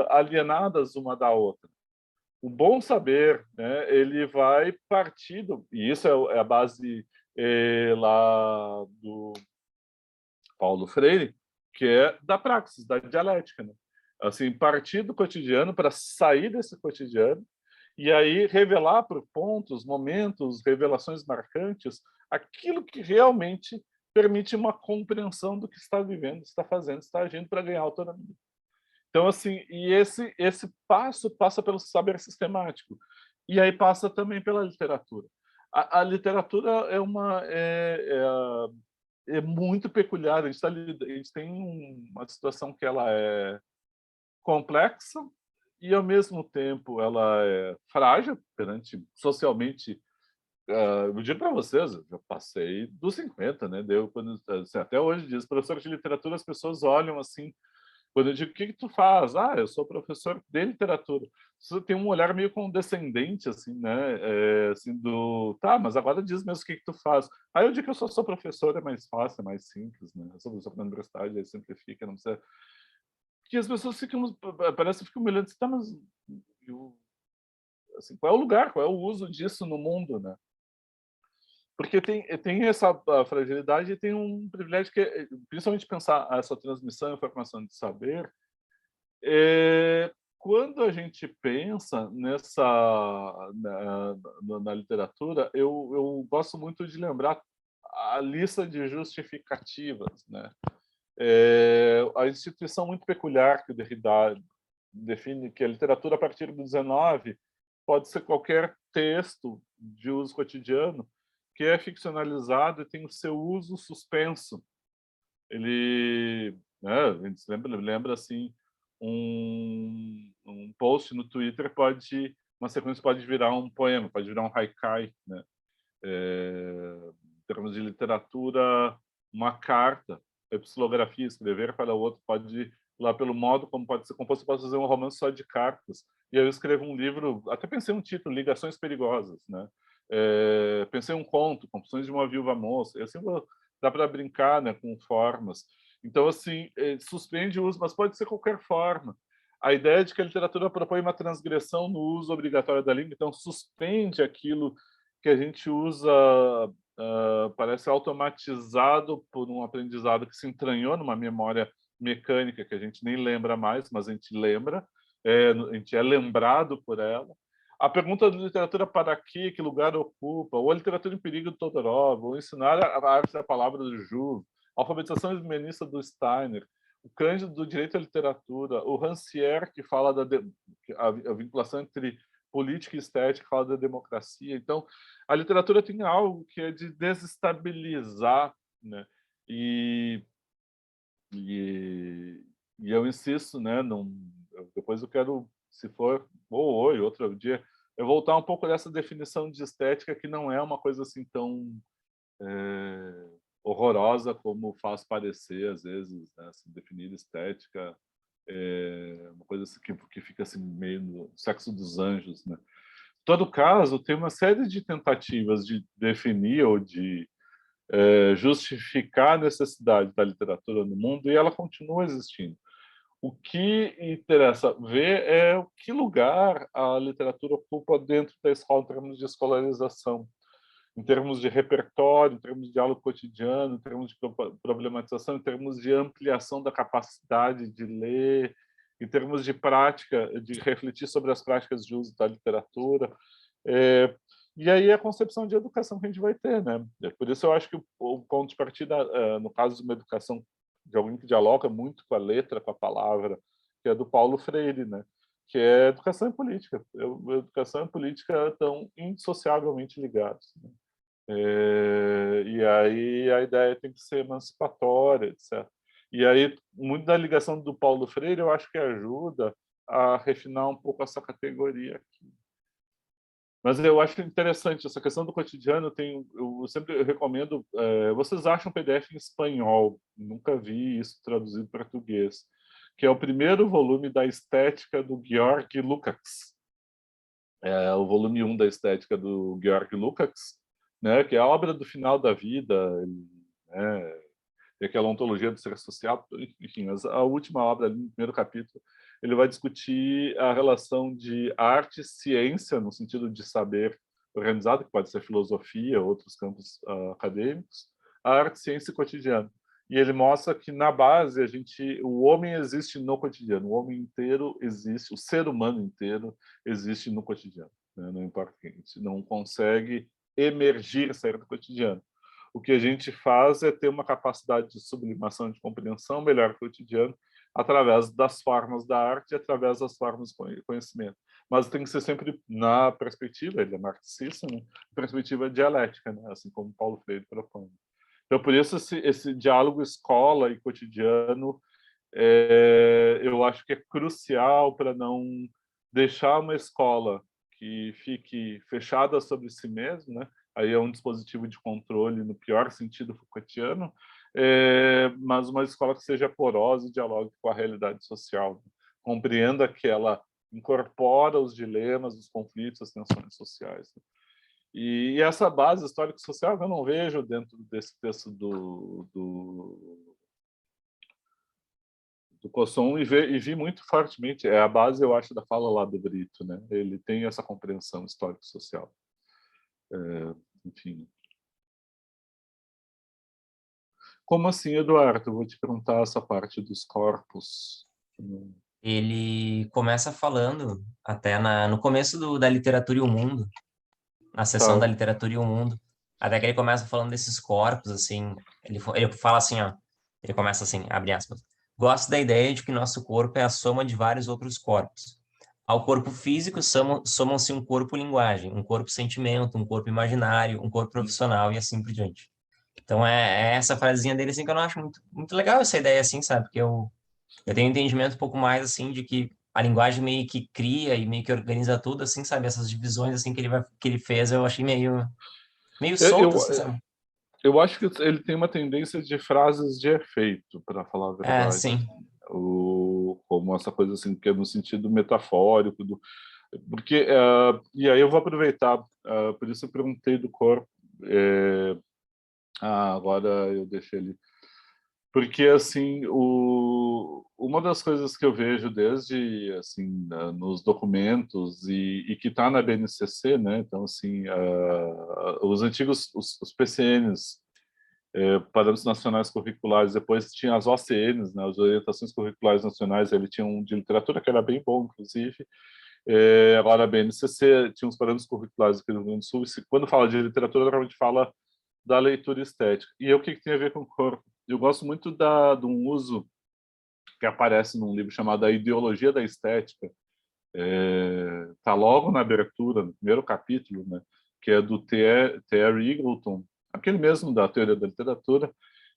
alienadas uma da outra. O bom saber, né, ele vai partindo, e isso é a base lá do Paulo Freire, que é da praxis, da dialética, né? Assim, partir do cotidiano para sair desse cotidiano e aí revelar por pontos, momentos, revelações marcantes, aquilo que realmente permite uma compreensão do que está vivendo, está fazendo, está agindo para ganhar autonomia. Então, assim, e esse passo passa pelo saber sistemático, e aí passa também pela literatura. A literatura é muito peculiar, a gente tem uma situação que ela é complexa e, ao mesmo tempo, ela é frágil perante socialmente. Eu digo para vocês, eu já passei dos 50, né? Assim, até hoje diz, professor de literatura, as pessoas olham assim, quando eu digo, o que que tu faz? Ah, eu sou professor de literatura. Você tem um olhar meio condescendente, assim, né? Assim, tá, mas agora diz mesmo o que que tu faz. Aí eu digo que eu sou professor, é mais fácil, é mais simples, né? Eu sou professor na universidade, aí simplifica, não precisa... Que as pessoas ficam, parece que ficam me olhando assim, tá, mas assim, qual é o lugar, qual é o uso disso no mundo, né? Porque tem essa fragilidade e tem um privilégio que é, principalmente pensar essa transmissão e informação de saber, quando a gente pensa na literatura, eu gosto muito de lembrar a lista de justificativas, né? A instituição muito peculiar que o Derrida define que a literatura a partir do 19 pode ser qualquer texto de uso cotidiano que é ficcionalizado e tem o seu uso suspenso. Ele, né, a gente lembra assim, um post no Twitter uma sequência pode virar um poema, pode virar um haikai, né? Em termos de literatura, uma carta, epistolografia, escrever para o outro, pode ir lá pelo modo como pode ser composto, posso fazer um romance só de cartas. E aí eu escrevo um livro, até pensei um título, Ligações Perigosas, né? Pensei um conto, Confissões de uma Viúva Moça. E assim dá para brincar, né, com formas. Então, assim, suspende o uso, mas pode ser qualquer forma. A ideia de que a literatura propõe uma transgressão no uso obrigatório da língua, então suspende aquilo que a gente usa, parece automatizado por um aprendizado que se entranhou numa memória mecânica que a gente nem lembra mais, mas a gente lembra, a gente é lembrado por ela. A pergunta da literatura para quê, que lugar ocupa, ou a literatura em perigo do Todorov, ou ensinar a arte da palavra do Juve, a alfabetização humanista do Steiner, o Cândido do direito à literatura, o Rancière, que fala a vinculação entre política e estética, fala da democracia. Então, a literatura tem algo que é de desestabilizar, né? E eu insisto, né? Depois eu quero, se for, ou hoje, outro dia, eu voltar um pouco dessa definição de estética que não é uma coisa assim tão horrorosa como faz parecer às vezes, né? Assim, definir estética uma coisa assim, que fica assim meio no sexo dos anjos, né? Em todo caso, tem uma série de tentativas de definir ou de justificar a necessidade da literatura no mundo, e ela continua existindo. O que interessa ver é o que lugar a literatura ocupa dentro da escola em termos de escolarização, em termos de repertório, em termos de diálogo cotidiano, em termos de problematização, em termos de ampliação da capacidade de ler, em termos de prática, de refletir sobre as práticas de uso da literatura. E aí é a concepção de educação que a gente vai ter, né? Por isso eu acho que o ponto de partida, no caso de uma educação de alguém que dialoga muito com a letra, com a palavra, que é do Paulo Freire, né? Que é educação e política. Educação e política estão indissociavelmente ligados, né? E aí a ideia tem que ser emancipatória, etc. E aí, muito da ligação do Paulo Freire, eu acho que ajuda a refinar um pouco essa categoria aqui. Mas eu acho interessante essa questão do cotidiano. Eu sempre recomendo. Vocês acham PDF em espanhol? Nunca vi isso traduzido para português. Que é o primeiro volume da Estética do Georg Lukács. É o volume 1 da Estética do Georg Lukács, né? Que é a obra do final da vida, né? Tem aquela ontologia do ser social, enfim, a última obra, no primeiro capítulo, ele vai discutir a relação de arte e ciência, no sentido de saber organizado, que pode ser filosofia, outros campos acadêmicos, a arte, ciência e cotidiano. E ele mostra que, na base, o homem existe no cotidiano, o homem inteiro existe, o ser humano inteiro existe no cotidiano, né? Não importa quem, a gente não consegue emergir, sair do cotidiano. O que a gente faz é ter uma capacidade de sublimação, de compreensão melhor do cotidiano, através das formas da arte e através das formas de conhecimento. Mas tem que ser sempre na perspectiva, ele é marxista, né? Perspectiva dialética, né? Assim como Paulo Freire propõe. Então, por isso, esse diálogo escola e cotidiano, eu acho que é crucial para não deixar uma escola que fique fechada sobre si mesma, né? Aí é um dispositivo de controle no pior sentido Foucaultiano, mas uma escola que seja porosa e dialogue com a realidade social, né? Compreenda que ela incorpora os dilemas, os conflitos, as tensões sociais, né? E essa base histórico-social eu não vejo dentro desse texto do Cosson, e vi muito fortemente, é a base, eu acho, da fala lá do Brito, né? Ele tem essa compreensão histórico-social. Enfim. Como assim, Eduardo? Eu vou te perguntar essa parte dos corpos. Ele começa falando, até no começo da Literatura e o Mundo, na seção da Tá. Literatura e o Mundo, até que ele começa falando desses corpos, assim, ele fala assim, ó, ele começa assim, abre aspas, gosto da ideia de que nosso corpo é a soma de vários outros corpos. Ao corpo físico somam-se um corpo-linguagem, um corpo-sentimento, um corpo imaginário, um corpo profissional e assim por diante. Então é essa frasezinha dele, assim, que eu não acho muito, muito legal essa ideia, assim, sabe? Porque eu tenho um entendimento um pouco mais, assim, de que a linguagem meio que cria e meio que organiza tudo, assim, sabe? Essas divisões, assim, que ele fez, eu achei meio Eu, solto, eu, assim, sabe? eu acho que ele tem uma tendência de frases de efeito, para falar a É, verdade. sim. Como essa coisa assim, que é no sentido metafórico. Porque, e aí eu vou aproveitar, por isso eu perguntei do corpo. Agora eu deixei ele. Porque, assim, uma das coisas que eu vejo desde, assim, nos documentos e que está na BNCC, né? Então, assim, os antigos, os PCNs, Parâmetros Nacionais Curriculares, depois tinha as OCNs, né? As Orientações Curriculares Nacionais, ele tinha um de literatura que era bem bom, inclusive. Agora a BNCC tinha os Parâmetros Curriculares aqui do Rio Grande do Sul, e quando fala de literatura, realmente fala da leitura estética. E o que tem a ver com o corpo? Eu gosto muito de um uso que aparece num livro chamado A Ideologia da Estética. Está logo na abertura, no primeiro capítulo, né? Que é do T.R. Eagleton, aquele mesmo da teoria da literatura,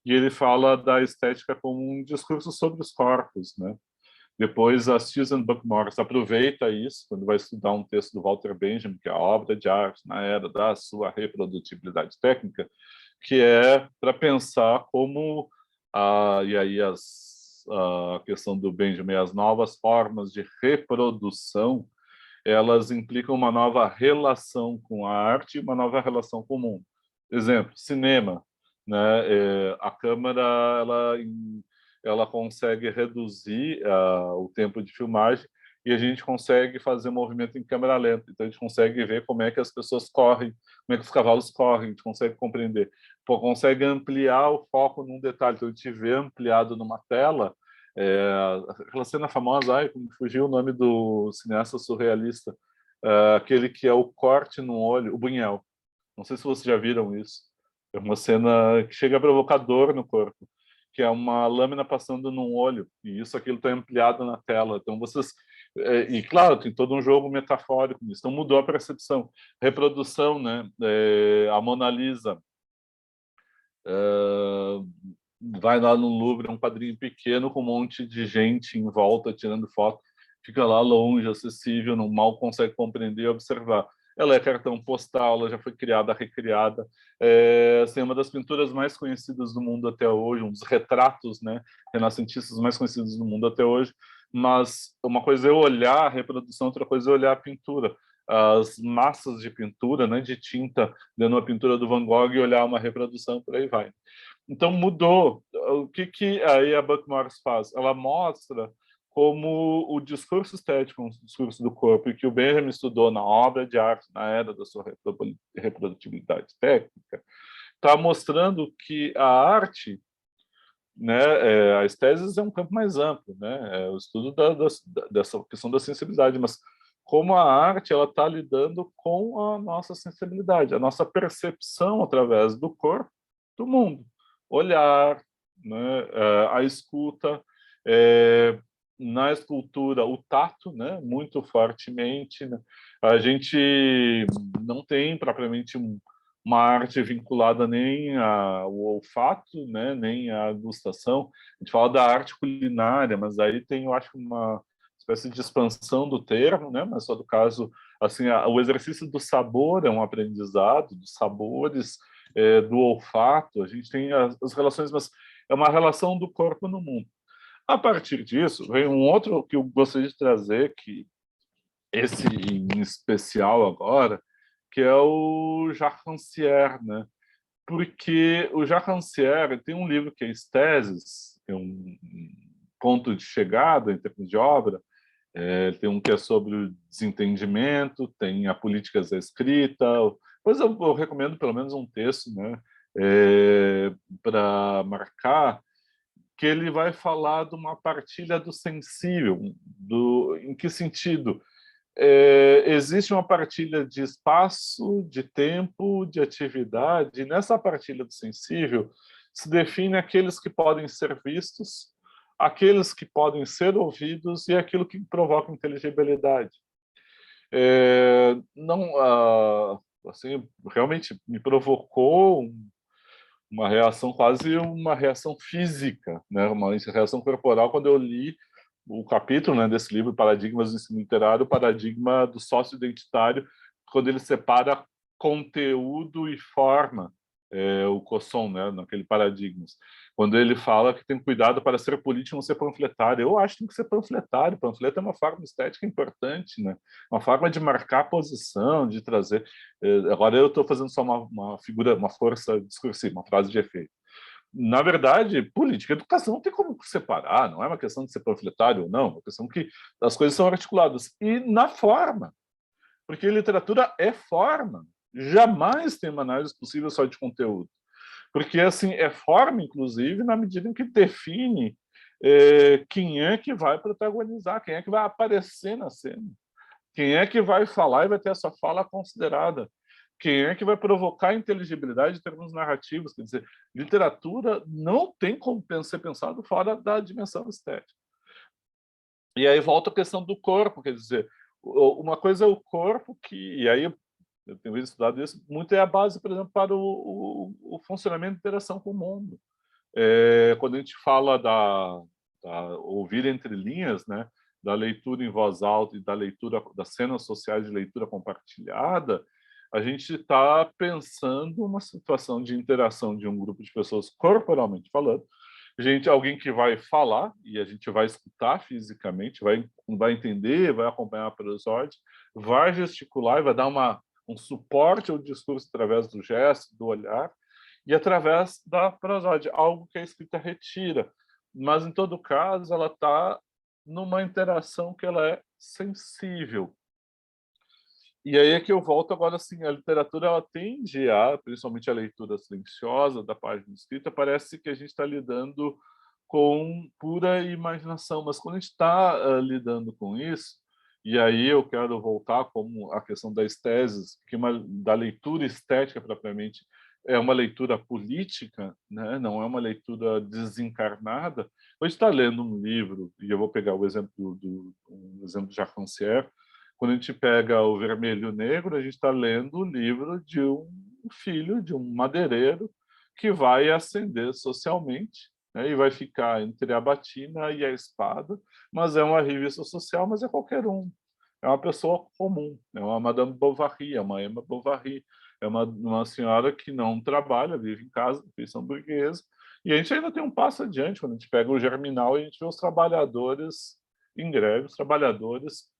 e ele fala da estética como um discurso sobre os corpos, né? Depois, a Susan Buck-Morss aproveita isso quando vai estudar um texto do Walter Benjamin, que é a obra de arte na era da sua reprodutibilidade técnica, que é para pensar como, e aí a questão do Benjamin, as novas formas de reprodução, elas implicam uma nova relação com a arte e uma nova relação com o mundo. Exemplo, cinema. né? A câmera ela consegue reduzir o tempo de filmagem e a gente consegue fazer movimento em câmera lenta. Então, a gente consegue ver como é que as pessoas correm, como é que os cavalos correm, a gente consegue compreender. Pô, consegue ampliar o foco num detalhe. Então, a gente vê ampliado numa tela aquela cena famosa, como fugiu o nome do cineasta surrealista, aquele que é o corte no olho, o Buñuel. Não sei se vocês já viram isso. É uma cena que chega a provocar dor no corpo, que é uma lâmina passando num olho, e isso aquilo está ampliado na tela. Então vocês e claro, tem todo um jogo metafórico nisso. Então mudou a percepção. Reprodução, né? A Mona Lisa vai lá no Louvre, é um quadrinho pequeno com um monte de gente em volta tirando foto, fica lá longe, acessível, não mal consegue compreender e observar. Ela é cartão postal, ela já foi criada, recriada. Assim, é uma das pinturas mais conhecidas do mundo até hoje, um dos retratos, né, renascentistas mais conhecidos do mundo até hoje. Mas uma coisa é olhar a reprodução, outra coisa é olhar a pintura. As massas de pintura, né, de tinta, dando uma pintura do Van Gogh e olhar uma reprodução, por aí vai. Então mudou. O que aí a Buck Morris faz? Ela mostra como o discurso estético, o discurso do corpo, e que o Benjamin estudou na obra de arte, na era da sua reprodutibilidade técnica, está mostrando que a arte, né, a estésis é um campo mais amplo, né, é o estudo dessa questão da sensibilidade, mas como a arte ela está lidando com a nossa sensibilidade, a nossa percepção através do corpo do mundo, olhar, né, a escuta, na escultura o tato, né, muito fortemente, né? A gente não tem propriamente uma arte vinculada nem ao olfato, né, nem à gustação. A gente fala da arte culinária, mas aí tem, eu acho, uma espécie de expansão do termo, né, mas só do caso, assim, o exercício do sabor é um aprendizado, dos sabores, do olfato, a gente tem as relações, mas é uma relação do corpo no mundo. A partir disso, vem um outro que eu gostaria de trazer, que esse em especial agora, que é o Jacques Rancière, né? Porque o Jacques Rancière tem um livro que é Esteses, que é um ponto de chegada em termos de obra. Tem um que é sobre o desentendimento, tem a políticas da escrita. Depois eu recomendo pelo menos um texto, né, para marcar, que ele vai falar de uma partilha do sensível. Em que sentido? Existe uma partilha de espaço, de tempo, de atividade, e nessa partilha do sensível se define aqueles que podem ser vistos, aqueles que podem ser ouvidos e aquilo que provoca inteligibilidade. Não, assim, realmente me provocou uma reação, quase uma reação física, né? Uma reação corporal, quando eu li o capítulo, né, desse livro, Paradigmas do Ensino Literário, o paradigma do sócio-identitário, quando ele separa conteúdo e forma, o Cosson, né, naquele paradigmas. Quando ele fala que tem cuidado para ser político e não ser panfletário. Eu acho que tem que ser panfletário. Panfleto é uma forma estética importante, né? Uma forma de marcar posição, de trazer. Agora eu estou fazendo só uma figura, uma força discursiva, uma frase de efeito. Na verdade, política e educação não tem como separar, não é uma questão de ser panfletário ou não, é uma questão que as coisas são articuladas. E na forma, porque literatura é forma, jamais tem uma análise possível só de conteúdo. Porque, assim, é forma, inclusive, na medida em que define quem é que vai protagonizar, quem é que vai aparecer na cena, quem é que vai falar e vai ter a sua fala considerada, quem é que vai provocar inteligibilidade em termos narrativos. Quer dizer, literatura não tem como ser pensado fora da dimensão estética. E aí volta a questão do corpo, quer dizer, uma coisa é o corpo que, e aí eu tenho estudado isso, muito é a base, por exemplo, para o funcionamento da interação com o mundo. Quando a gente fala da ouvir entre linhas, né, da leitura em voz alta e da leitura das cenas sociais de leitura compartilhada, a gente está pensando uma situação de interação de um grupo de pessoas corporalmente falando, alguém que vai falar e a gente vai escutar fisicamente, vai entender, vai acompanhar a prosódia, vai gesticular e vai dar um suporte ao discurso através do gesto, do olhar, e através da prosódia, algo que a escrita retira. Mas, em todo caso, ela está numa interação que ela é sensível. E aí é que eu volto agora, assim, a literatura ela tende a, principalmente a leitura silenciosa da página escrita, parece que a gente está lidando com pura imaginação, mas quando a gente está lidando com isso, e aí eu quero voltar como a questão das teses, que da leitura estética propriamente é uma leitura política, né? Não é uma leitura desencarnada. A gente está lendo um livro, e eu vou pegar o exemplo um exemplo de Jacques Rancière. Quando a gente pega o Vermelho e o Negro, a gente está lendo o livro de um filho de um madeireiro que vai ascender socialmente, né, e vai ficar entre a batina e a espada, mas é uma revista social, mas é qualquer um. É uma pessoa comum, é uma Madame Bovary, é uma Emma Bovary, é uma senhora que não trabalha, vive em casa, feição burguesa, e a gente ainda tem um passo adiante, quando a gente pega o Germinal e a gente vê os trabalhadores em greve, os trabalhadores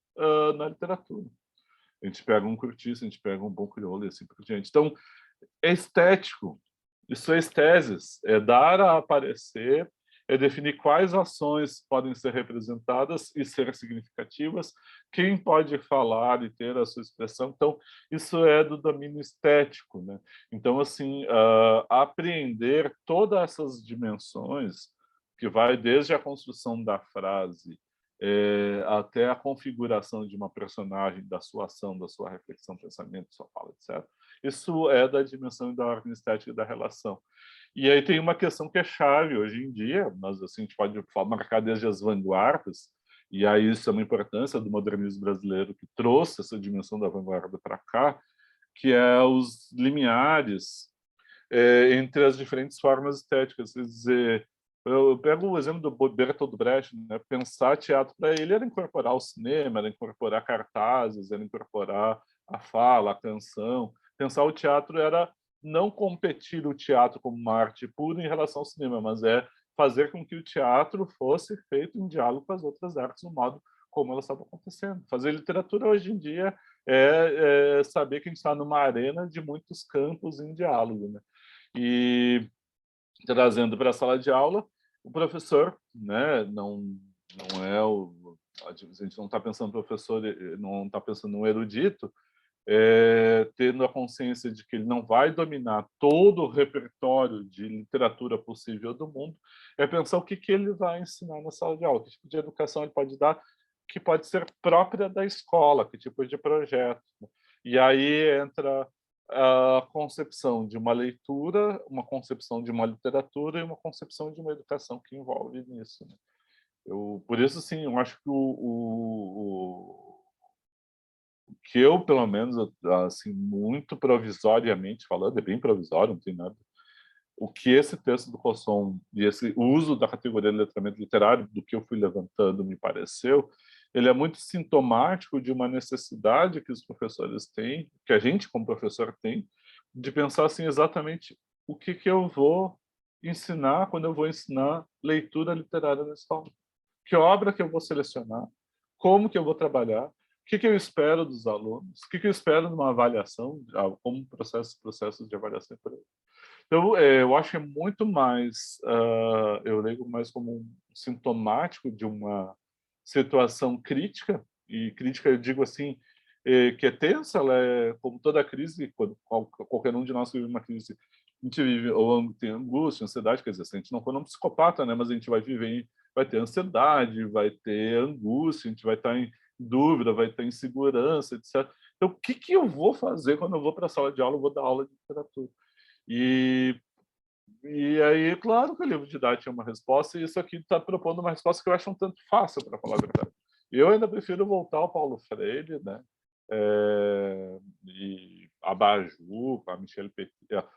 na literatura. A gente pega um Curtiça, a gente pega um Bom Crioulo e assim por diante. Então, é estético. Isso é esteses, é dar a aparecer, é definir quais ações podem ser representadas e ser significativas, quem pode falar e ter a sua expressão. Então, isso é do domínio estético, né? Então, assim, apreender todas essas dimensões, que vai desde a construção da frase, até a configuração de uma personagem, da sua ação, da sua reflexão, pensamento, sua fala, etc. Isso é da dimensão e da ordem estética da relação. E aí tem uma questão que é chave hoje em dia, mas assim, a gente pode marcar desde as vanguardas, e aí isso é uma importância do modernismo brasileiro que trouxe essa dimensão da vanguarda para cá, que é os limiares entre as diferentes formas estéticas. Quer dizer, eu pego o exemplo do Bertolt Brecht, né? Pensar teatro para ele era incorporar o cinema, era incorporar cartazes, era incorporar a fala, a canção. Pensar o teatro era não competir o teatro como uma arte pura em relação ao cinema, mas é fazer com que o teatro fosse feito em diálogo com as outras artes, no modo como elas estavam acontecendo. Fazer literatura hoje em dia é saber que a gente está numa arena de muitos campos em diálogo, né? E trazendo para a sala de aula, o professor, né, não é a gente não está pensando no professor, não está pensando no erudito, tendo a consciência de que ele não vai dominar todo o repertório de literatura possível do mundo, é pensar o que ele vai ensinar na sala de aula, que tipo de educação ele pode dar, que pode ser própria da escola, que tipo de projeto. E aí entra a concepção de uma leitura, uma concepção de uma literatura e uma concepção de uma educação que envolve nisso, né? Por isso, sim, eu acho que o que eu, pelo menos, assim, muito provisoriamente falando, é bem provisório, não tem nada, o que esse texto do Cosson e esse uso da categoria de letramento literário, do que eu fui levantando, me pareceu, ele é muito sintomático de uma necessidade que os professores têm, que a gente como professor tem, de pensar assim exatamente o que eu vou ensinar quando eu vou ensinar leitura literária na escola. Que obra que eu vou selecionar? Como que eu vou trabalhar? O que eu espero dos alunos? O que eu espero numa avaliação, como processos de avaliação por aí. Então, eu acho que é muito mais, eu leio mais como um sintomático de uma situação crítica, e crítica eu digo assim, que é tensa, ela é como toda crise, quando qualquer um de nós vive uma crise, a gente vive, ou tem angústia, ansiedade, quer dizer, se a gente não for um psicopata, né, mas a gente vai viver, vai ter ansiedade, vai ter angústia, a gente vai estar em dúvida, vai ter insegurança, etc. Então, o que eu vou fazer quando eu vou para a sala de aula, eu vou dar aula de literatura? E, e aí, claro que o livro didático é uma resposta, e isso aqui está propondo uma resposta que eu acho um tanto fácil, para falar a verdade. Eu ainda prefiro voltar ao Paulo Freire, né? E a Baju, a Michelle Petit,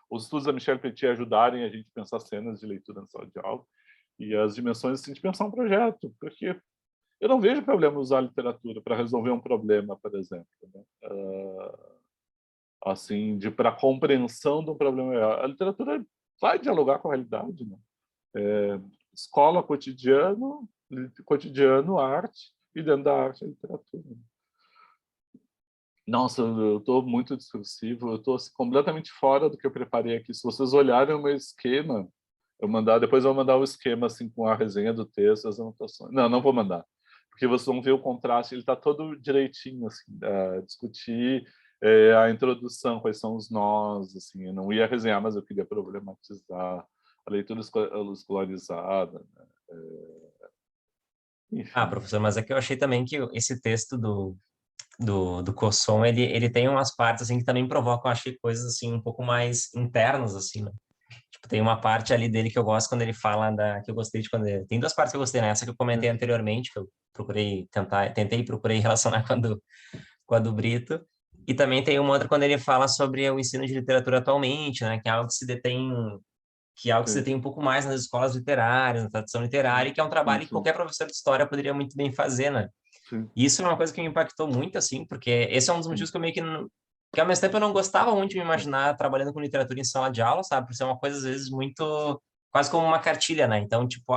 os estudos da Michelle Petit ajudarem a gente a pensar cenas de leitura na sala de aula e as dimensões assim, de pensar um projeto, porque eu não vejo problema usar a literatura para resolver um problema, por exemplo, né? Assim, para compreensão de um problema real. A literatura vai dialogar com a realidade, né? Escola, cotidiano, arte, e dentro da arte, a literatura. Nossa, eu estou muito discursivo, eu estou completamente fora do que eu preparei aqui. Se vocês olharem o meu esquema, depois eu vou mandar o esquema assim com a resenha do texto, as anotações. Não, não vou mandar, porque vocês vão ver o contraste, ele está todo direitinho, assim, discutir a introdução, quais são os nós, assim, eu não ia resenhar, mas eu queria problematizar a leitura escolarizada, né? Enfim. Professor, mas é que eu achei também que esse texto do Cosson, ele tem umas partes, assim, que também provocam, eu achei, coisas, assim, um pouco mais internas, assim, né? Tipo, tem uma parte ali dele que eu gosto quando ele fala que eu gostei de quando tem duas partes que eu gostei, né? Essa que eu comentei anteriormente, que eu tentei procurei relacionar com a do Brito. E também tem uma outra quando ele fala sobre o ensino de literatura atualmente, né? Que é algo que se Sim, tem um pouco mais nas escolas literárias, na tradição literária, e que é um sim, trabalho que sim, qualquer professor de história poderia muito bem fazer, né? sim, E isso é uma coisa que me impactou muito, assim, porque esse é um dos sim, motivos que eu meio que ao mesmo tempo eu não gostava muito de me imaginar trabalhando com literatura em sala de aula, sabe? Por ser uma coisa, às vezes, muito, quase como uma cartilha, né? Então, tipo,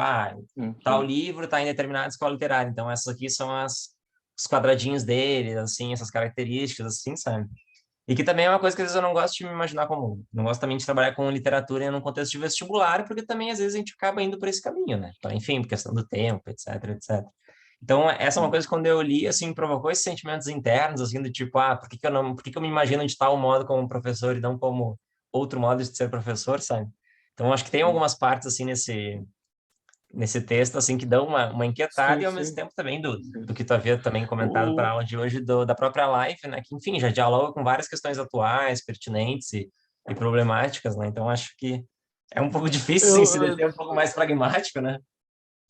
sim, tal sim. livro tá em determinada escola literária, então essas aqui são os quadradinhos dele, assim, essas características, assim, sabe? E que também é uma coisa que às vezes eu não gosto de me imaginar como. Não gosto também de trabalhar com literatura num contexto de vestibular, porque também às vezes a gente acaba indo por esse caminho, né? Então, enfim, por questão do tempo, etc, etc. Então, essa é uma Sim. coisa que quando eu li, assim, provocou esses sentimentos internos, assim, do tipo, por que que eu me imagino de tal modo como professor e não como outro modo de ser professor, sabe? Então, acho que tem algumas partes, assim, nesse texto, assim, que dão uma inquietada Sim, e, ao mesmo sim, tempo, também sim. do que tu havia também comentado para a O, aula de hoje, da própria live, né? Que, enfim, já dialoga com várias questões atuais, pertinentes e problemáticas, né? Então, acho que é um pouco difícil, sim, se eu, deter um pouco mais pragmático, né?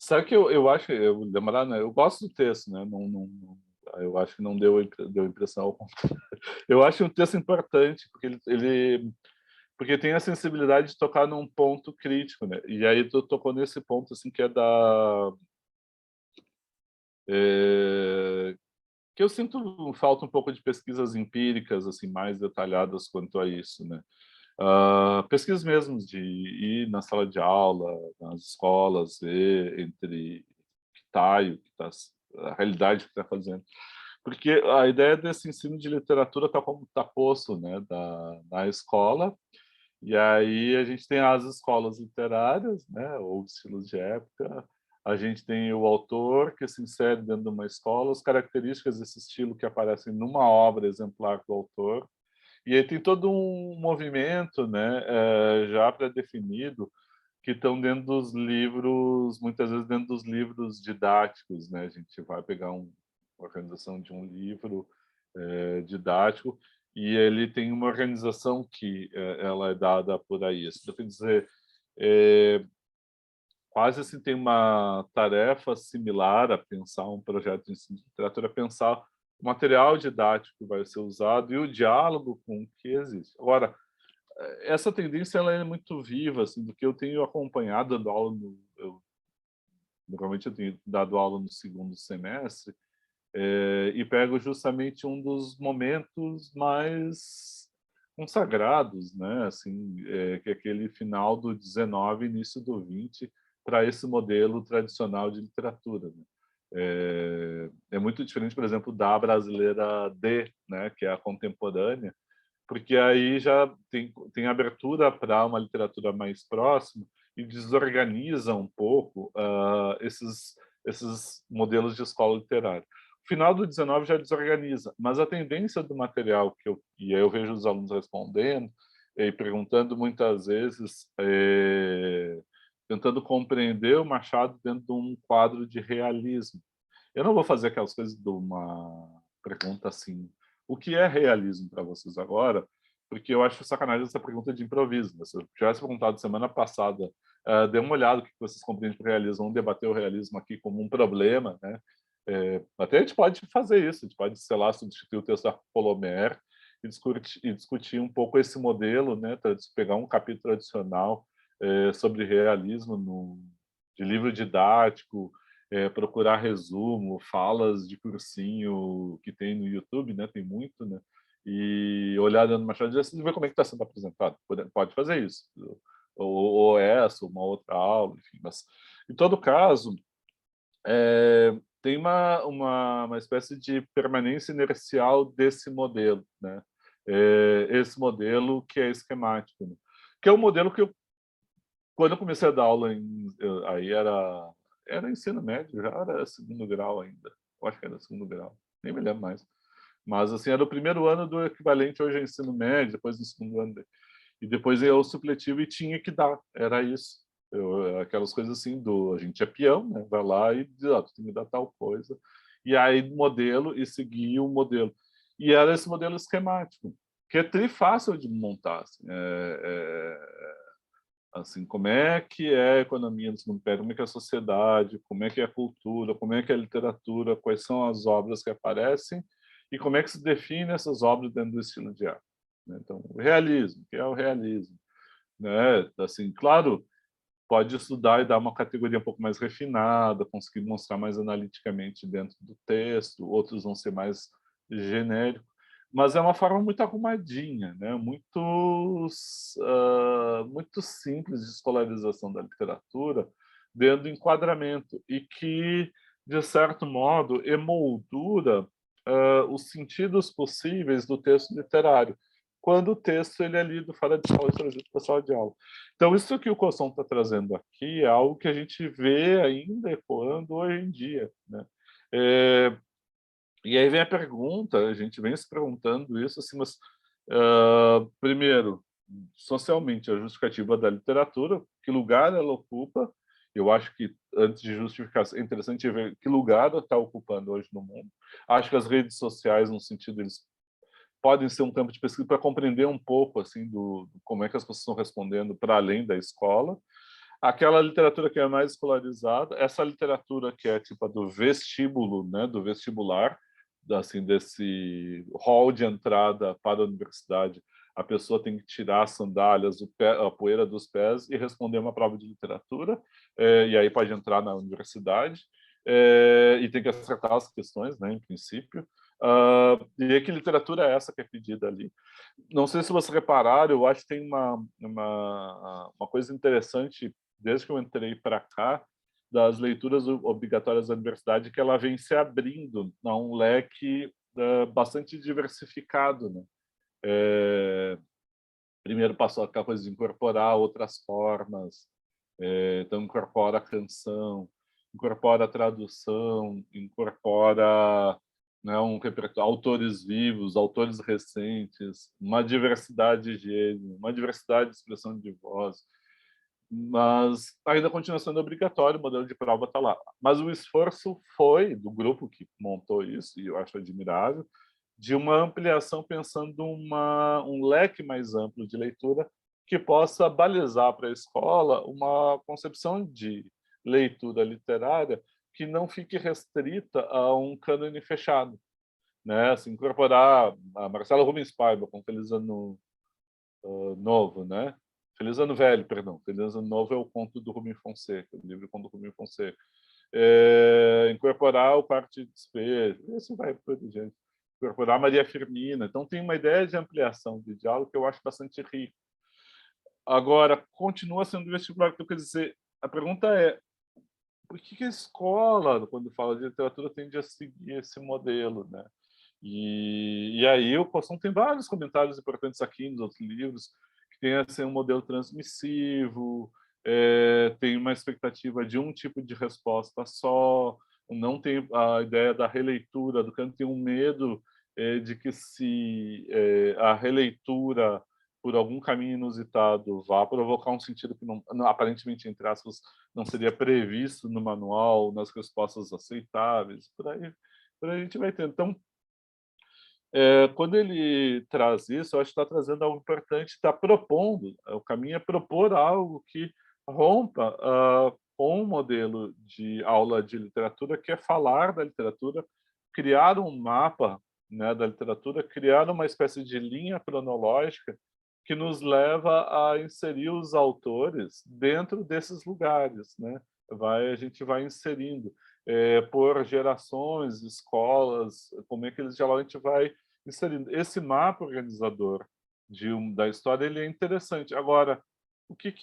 sabe que eu acho, lembrar, né? Eu gosto do texto, né? Eu acho que não deu impressão ao contrário. Eu acho um texto importante, porque porque tem a sensibilidade de tocar num ponto crítico, né? E aí tu tocou nesse ponto, assim, que é que eu sinto falta um pouco de pesquisas empíricas, assim, mais detalhadas quanto a isso, né? Pesquisas mesmo de ir na sala de aula, nas escolas, ver entre o que está e o que está, a realidade que está fazendo. Porque a ideia desse ensino de literatura está como está posto, né, na escola, e aí a gente tem as escolas literárias, né, ou estilos de época, a gente tem o autor que se insere dentro de uma escola, as características desse estilo que aparecem numa obra exemplar do autor, e aí tem todo um movimento, né, já pré-definido, que estão dentro dos livros, muitas vezes dentro dos livros didáticos, né? A gente vai pegar uma organização de um livro didático e ele tem uma organização que ela é dada por aí. Isso quer dizer, é, quase assim tem uma tarefa similar a pensar um projeto de ensino de literatura, pensar o material didático que vai ser usado e o diálogo com o que existe. Agora, essa tendência ela é muito viva, assim, do que eu tenho acompanhado dando aula normalmente eu tenho dado aula no segundo semestre, e pego justamente um dos momentos mais consagrados, né, assim, que é aquele final do 19, início do 20, para esse modelo tradicional de literatura, né? É muito diferente, por exemplo, da brasileira D, né, que é a contemporânea, porque aí já tem abertura para uma literatura mais próxima e desorganiza um pouco esses modelos de escola literária. O final do 19 já desorganiza, mas a tendência do material e aí eu vejo os alunos respondendo e perguntando muitas vezes, tentando compreender o Machado dentro de um quadro de realismo. Eu não vou fazer aquelas coisas de uma pergunta assim, o que é realismo para vocês agora? Porque eu acho sacanagem essa pergunta de improviso, né? Se eu tivesse perguntado semana passada, dê uma olhada o que vocês compreendem por realismo, vamos debater o realismo aqui como um problema, né? Até a gente pode fazer isso, a gente pode, sei lá, substituir o texto da Polomer e discutir um pouco esse modelo, né? Pegar um capítulo tradicional sobre realismo de livro didático, procurar resumo, falas de cursinho que tem no YouTube, né? Tem muito, né? E olhar dentro do Machado e ver como é que está sendo apresentado. Pode fazer isso. Ou essa, uma outra aula, enfim. Mas, em todo caso, tem uma espécie de permanência inercial desse modelo, né? Esse modelo que é esquemático, né? Que é o modelo que quando eu comecei a dar aula, aí era ensino médio, já era segundo grau ainda. Eu acho que era segundo grau, nem me lembro mais. Mas, assim, era o primeiro ano do equivalente hoje ao ensino médio, depois do segundo ano. E depois ia ao supletivo e tinha que dar, era isso. Aquelas coisas assim, a gente é peão, né? Vai lá e diz, tu tem que dar tal coisa. E aí, modelo, e seguir o modelo. E era esse modelo esquemático, que é trifácil de montar. Assim, como é que é a economia do segundo império, como é que é a sociedade, como é que é a cultura, como é que é a literatura, quais são as obras que aparecem e como é que se define essas obras dentro do estilo de arte, né? Então, o realismo, que é o realismo, né? Assim, claro, pode estudar e dar uma categoria um pouco mais refinada, conseguir mostrar mais analiticamente dentro do texto, outros vão ser mais genéricos, mas é uma forma muito arrumadinha, né? Muito simples de escolarização da literatura dentro do enquadramento e que, de certo modo, emoldura os sentidos possíveis do texto literário, quando o texto ele é lido fora de aula e trazido para a sala de aula. Então, isso que o Cosson está trazendo aqui é algo que a gente vê ainda ecoando hoje em dia, né? E aí vem a pergunta, a gente vem se perguntando isso, assim, mas, primeiro, socialmente, a justificativa da literatura, que lugar ela ocupa, eu acho que, antes de justificar, é interessante ver que lugar ela está ocupando hoje no mundo. Acho que as redes sociais, no sentido, eles podem ser um campo de pesquisa para compreender um pouco assim como é que as pessoas estão respondendo para além da escola. Aquela literatura que é mais escolarizada, essa literatura que é tipo a do vestíbulo, né, do vestibular, assim, desse hall de entrada para a universidade, a pessoa tem que tirar as sandálias, a poeira dos pés e responder uma prova de literatura, e aí pode entrar na universidade, e tem que acertar as questões, né, em princípio. E que literatura é essa que é pedida ali? Não sei se vocês repararam, eu acho que tem uma coisa interessante, desde que eu entrei para cá, das leituras obrigatórias da universidade, que ela vem se abrindo a um leque bastante diversificado, né? Primeiro passou aquela coisa de incorporar outras formas, então incorpora a canção, incorpora a tradução, incorpora, né, autores vivos, autores recentes, uma diversidade de gênero, uma diversidade de expressão de voz, mas ainda continua sendo obrigatório, o modelo de prova está lá. Mas o esforço foi do grupo que montou isso, e eu acho admirável, de uma ampliação pensando um leque mais amplo de leitura que possa balizar para a escola uma concepção de leitura literária que não fique restrita a um cânone fechado, né? Assim, incorporar a Marcela Rubens Paiva com Feliz Ano Novo, né? Feliz Ano Velho, perdão. Feliz Ano Novo é o conto do Rubem Fonseca, o livro Conto do Rubem Fonseca. Incorporar o Quarto de Despejo, isso vai por diante. Incorporar Maria Firmina. Então, tem uma ideia de ampliação de diálogo que eu acho bastante rico. Agora, continua sendo vestibular, que eu quero dizer, a pergunta é, por que a escola, quando fala de literatura, tende a seguir esse modelo, né? E aí o Cosson tem vários comentários importantes aqui nos outros livros, que tem assim, um modelo transmissivo, tem uma expectativa de um tipo de resposta só, não tem a ideia da releitura, do Kant tem um medo de que se a releitura por algum caminho inusitado vá provocar um sentido que aparentemente, entre aspas, não seria previsto no manual, nas respostas aceitáveis, por aí a gente vai ter. Então, quando ele traz isso, eu acho que está trazendo algo importante, está propondo, o caminho é propor algo que rompa com um modelo de aula de literatura, que é falar da literatura, criar um mapa, né, da literatura, criar uma espécie de linha cronológica que nos leva a inserir os autores dentro desses lugares, né? A gente vai inserindo por gerações, escolas, como é que eles geralmente vai inserindo. Esse mapa organizador da história ele é interessante. Agora, o que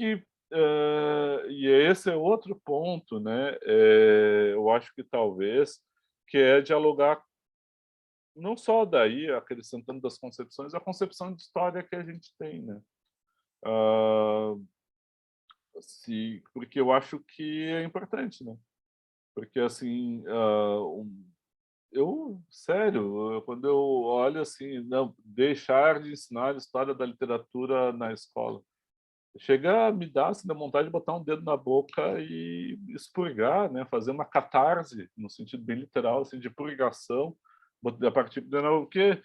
e esse é outro ponto, né? Eu acho que talvez que é dialogar não só daí, acrescentando das concepções, a concepção de história que a gente tem, né? Porque eu acho que é importante, né? Porque, assim, quando eu olho assim, não, deixar de ensinar história da literatura na escola, chega a me dar assim, da vontade de botar um dedo na boca e expurgar, né? Fazer uma catarse, no sentido bem literal, assim, de purgação, a partir de porque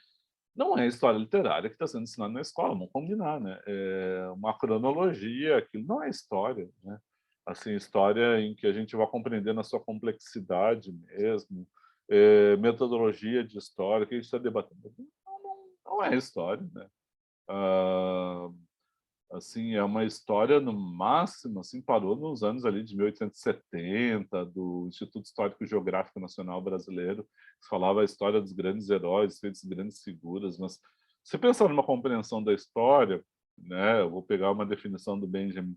não é história literária que está sendo ensinada na escola, vamos combinar, né? É uma cronologia, aquilo não é história, né? Assim, história em que a gente vai compreender na sua complexidade mesmo, metodologia de história, que a gente está debatendo. Não é história, né? Ah, assim, é uma história no máximo, assim, parou nos anos ali de 1870, do Instituto Histórico e Geográfico Nacional Brasileiro, que falava a história dos grandes heróis, feitos grandes figuras, mas se pensar numa compreensão da história, né, eu vou pegar uma definição do Benjamin,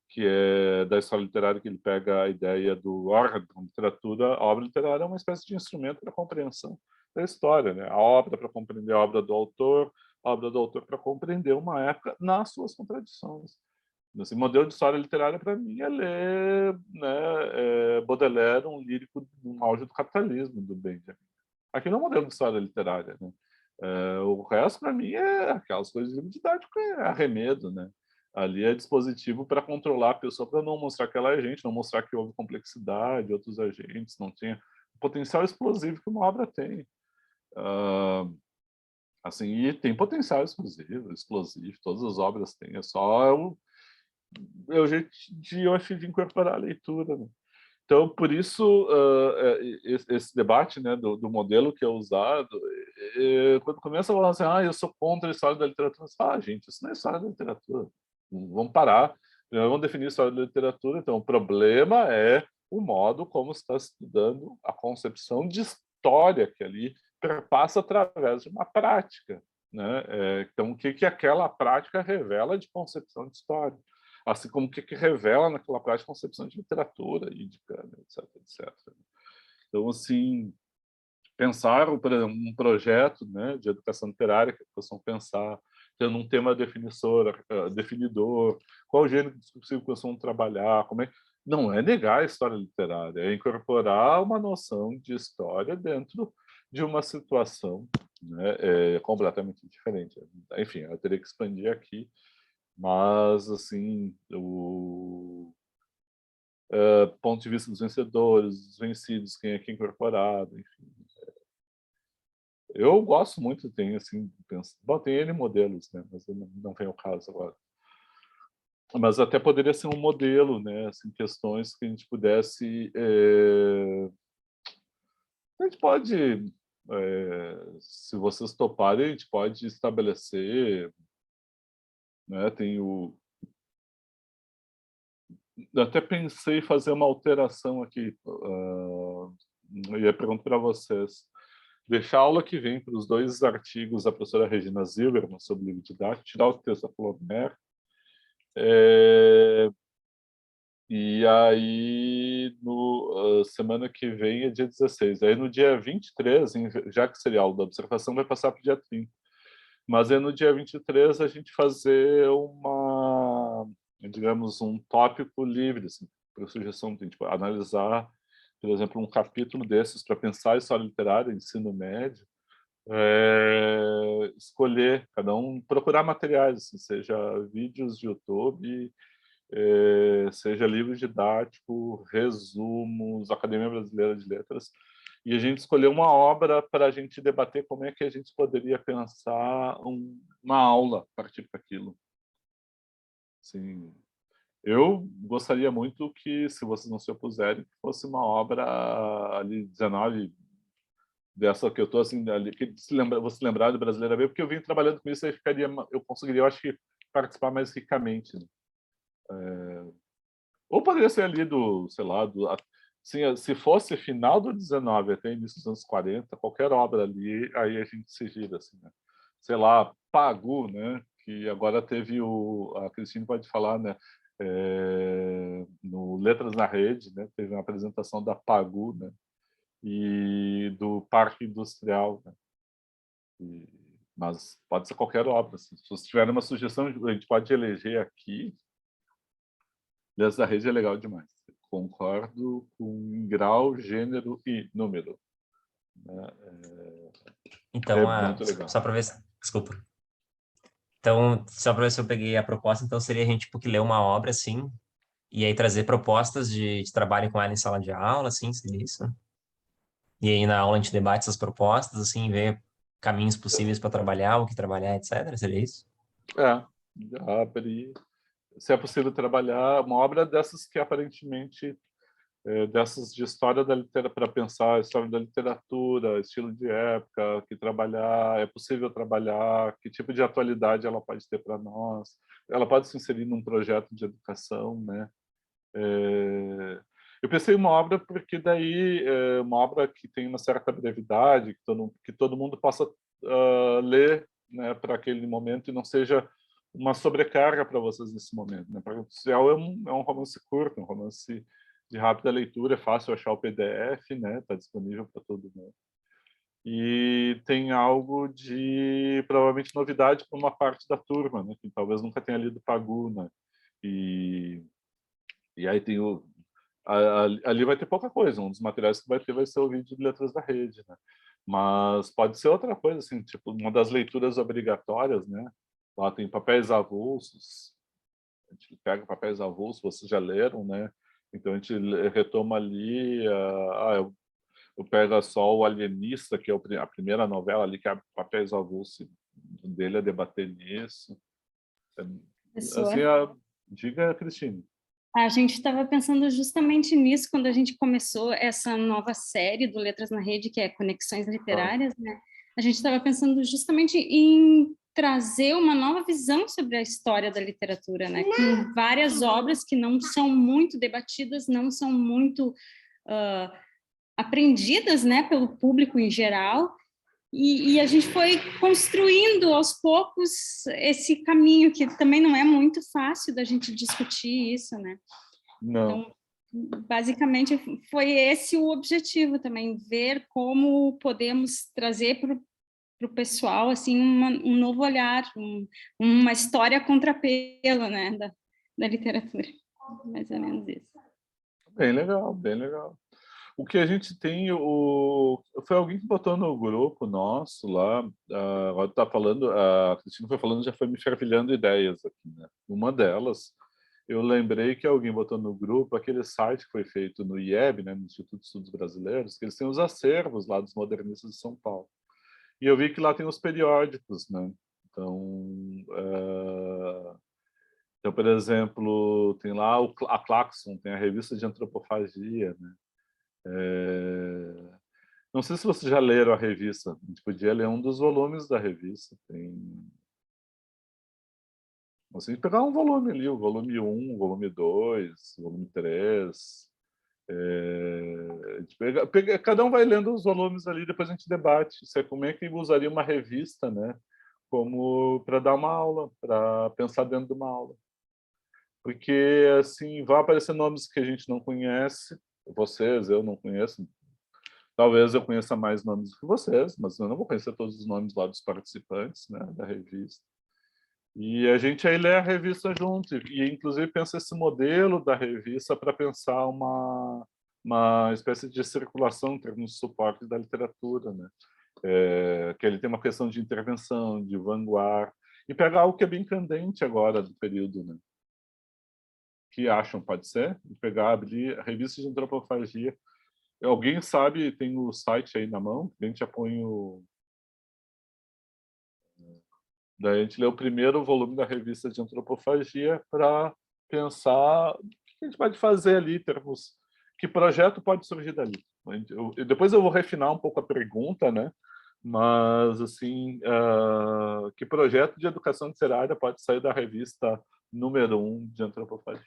que é da história literária, que ele pega a ideia do órgão, literatura, a obra literária é uma espécie de instrumento para a compreensão da história, né? A obra para compreender a obra do autor, a obra do autor para compreender uma época nas suas contradições. Esse modelo de história literária, para mim, é ler, né, Baudelaire, um lírico no auge do capitalismo, do Benjamin. Aqui não é um modelo de história literária, né? O resto, para mim, é aquelas coisas de livro didático, é arremedo, né? Ali é dispositivo para controlar a pessoa, para não mostrar que ela é agente, não mostrar que houve complexidade, outros agentes, não tinha o potencial explosivo que uma obra tem. Assim, e tem potencial explosivo, todas as obras têm, é só o jeito eu acho, de incorporar a leitura, né? Então, por isso, esse debate, né, do modelo que é usado, quando começa a falar assim, eu sou contra a história da literatura, você fala, gente, isso não é história da literatura. Vamos parar. Primeiro, vamos definir a história da literatura. Então, o problema é o modo como você está estudando a concepção de história que ali perpassa através de uma prática, né? Então, o que aquela prática revela de concepção de história? Assim como o que revela naquela prática a concepção de literatura, ídica, etc, etc. Então, assim, pensar, por exemplo, um projeto, né, de educação literária que possam pensar, tendo um tema definidor, qual gênero discursivo que possam trabalhar, como é. Não é negar a história literária, é incorporar uma noção de história dentro de uma situação, né, completamente diferente. Enfim, eu teria que expandir aqui, mas, assim, o ponto de vista dos vencedores, dos vencidos, quem é que é incorporado, enfim. Eu gosto muito, tem, assim, bom, tem N modelos, né, mas não vem ao caso agora. Mas até poderia ser um modelo, né, assim, questões que a gente pudesse... a gente pode, se vocês toparem, a gente pode estabelecer, né, tem o... Eu até pensei em fazer uma alteração aqui, eu ia perguntar para vocês. Deixar a aula que vem para os 2 artigos da professora Regina Zilberman sobre livro didático, tirar o texto da Flaubert, e aí, semana que vem é dia 16. Aí, no dia 23, já que seria a aula da observação, vai passar para o dia 30. Mas aí, no dia 23, a gente fazer digamos, um tópico livre, assim, para sugestão, a gente analisar, por exemplo, um capítulo desses para pensar a história literária, ensino médio, escolher, cada um procurar materiais, assim, seja vídeos de YouTube, seja livro didático, resumos, Academia Brasileira de Letras, e a gente escolher uma obra para a gente debater como é que a gente poderia pensar uma aula a partir daquilo. Assim, eu gostaria muito que, se vocês não se opuserem, que fosse uma obra ali 19 dessa que eu estou assim ali, que vou se lembrar do Brasileira B, porque eu vim trabalhando com isso, aí eu conseguiria, eu acho que, participar mais ricamente, né? Ou poderia ser ali do, sei lá, assim, se fosse final do 19 até início dos anos 40, qualquer obra ali, aí a gente se gira, assim, né? Sei lá, Pagu, né? Que agora teve a Cristina pode falar, né? No Letras na Rede, né? Teve uma apresentação da Pagu, né? E parque industrial, né? Mas pode ser qualquer obra. Assim. Se vocês tiverem uma sugestão, a gente pode eleger aqui. Letras da Rede é legal demais. Concordo com grau, gênero e número. Né? Então, Muito legal. só para ver se... Desculpa. Então, só para ver se eu peguei a proposta, então seria a gente, tipo, que ler uma obra, assim, e aí trazer propostas de trabalho com ela em sala de aula, assim, seria isso? E aí na aula a gente debate essas propostas, assim, ver caminhos possíveis para trabalhar, o que trabalhar, etc. Seria isso? Abre. Se é possível trabalhar uma obra dessas que aparentemente dessas de história da literatura, para pensar a história da literatura, estilo de época, que trabalhar, é possível trabalhar, que tipo de atualidade ela pode ter para nós, ela pode se inserir num projeto de educação, né? Eu pensei em uma obra porque daí uma obra que tem uma certa brevidade, que todo mundo possa ler, né, para aquele momento e não seja uma sobrecarga para vocês nesse momento, né? Para o Industrial é um romance curto, um romance de rápida leitura, é fácil achar o PDF, né? Está disponível para todo mundo. E tem algo de provavelmente novidade para uma parte da turma, né? Que talvez nunca tenha lido Pagu, né? E aí tem ali vai ter pouca coisa. Um dos materiais que vai ter vai ser o vídeo de Letras da Rede, né? Mas pode ser outra coisa, assim, tipo uma das leituras obrigatórias, né? Lá tem Papéis Avulsos. A gente pega Papéis Avulsos, vocês já leram, né? Então a gente retoma ali. Eu pego só o Alienista, que é a primeira novela ali, que é Papéis Avulsos dele, a debater nisso. Assim, diga, Cristine. A gente estava pensando justamente nisso quando a gente começou essa nova série do Letras na Rede, que é Conexões Literárias, né? A gente estava pensando justamente em trazer uma nova visão sobre a história da literatura, né? Com várias obras que não são muito debatidas, não são muito aprendidas, né, pelo público em geral. E a gente foi construindo aos poucos esse caminho, que também não é muito fácil da gente discutir isso, né? Não. Então, basicamente, foi esse o objetivo também, ver como podemos trazer para o pessoal assim, um novo olhar, uma história contrapelo, né, da literatura. Mais ou menos isso. Bem legal, bem legal. O que a gente tem, foi alguém que botou no grupo nosso lá, agora tá falando, a Cristina foi falando, já foi me fervilhando ideias aqui, né? Uma delas, eu lembrei que alguém botou no grupo aquele site que foi feito no IEB, né, no Instituto de Estudos Brasileiros, que eles têm os acervos lá dos modernistas de São Paulo. E eu vi que lá tem os periódicos, né? Então, por exemplo, tem lá a Claxon, tem a revista de antropofagia, né? Não sei se vocês já leram a revista. A gente podia ler um dos volumes da revista. Você pegar um volume ali, o volume 1, o volume 2, o volume 3. A gente cada um vai lendo os volumes ali, depois a gente debate. Como é que usaria uma revista, né? Como para dar uma aula, para pensar dentro de uma aula. Porque, assim, vai aparecer nomes que a gente não conhece. Vocês, eu não conheço. Talvez eu conheça mais nomes do que vocês, mas eu não vou conhecer todos os nomes lá dos participantes, né, da revista. E a gente aí lê a revista junto, e inclusive pensa esse modelo da revista para pensar uma espécie de circulação em termos de suporte da literatura, né? Que ele tem uma questão de intervenção, de vanguarda, e pegar algo que é bem candente agora do período, né? Que acham, pode ser? E pegar, abrir a revista de antropofagia. Alguém sabe, tem o site aí na mão? A gente já põe o... Daí a gente lê o primeiro volume da revista de antropofagia para pensar o que a gente pode fazer ali, termos... que projeto pode surgir dali. Depois eu vou refinar um pouco a pergunta, né? Mas, assim, que projeto de educação literária pode sair da revista número 1 de antropofagia?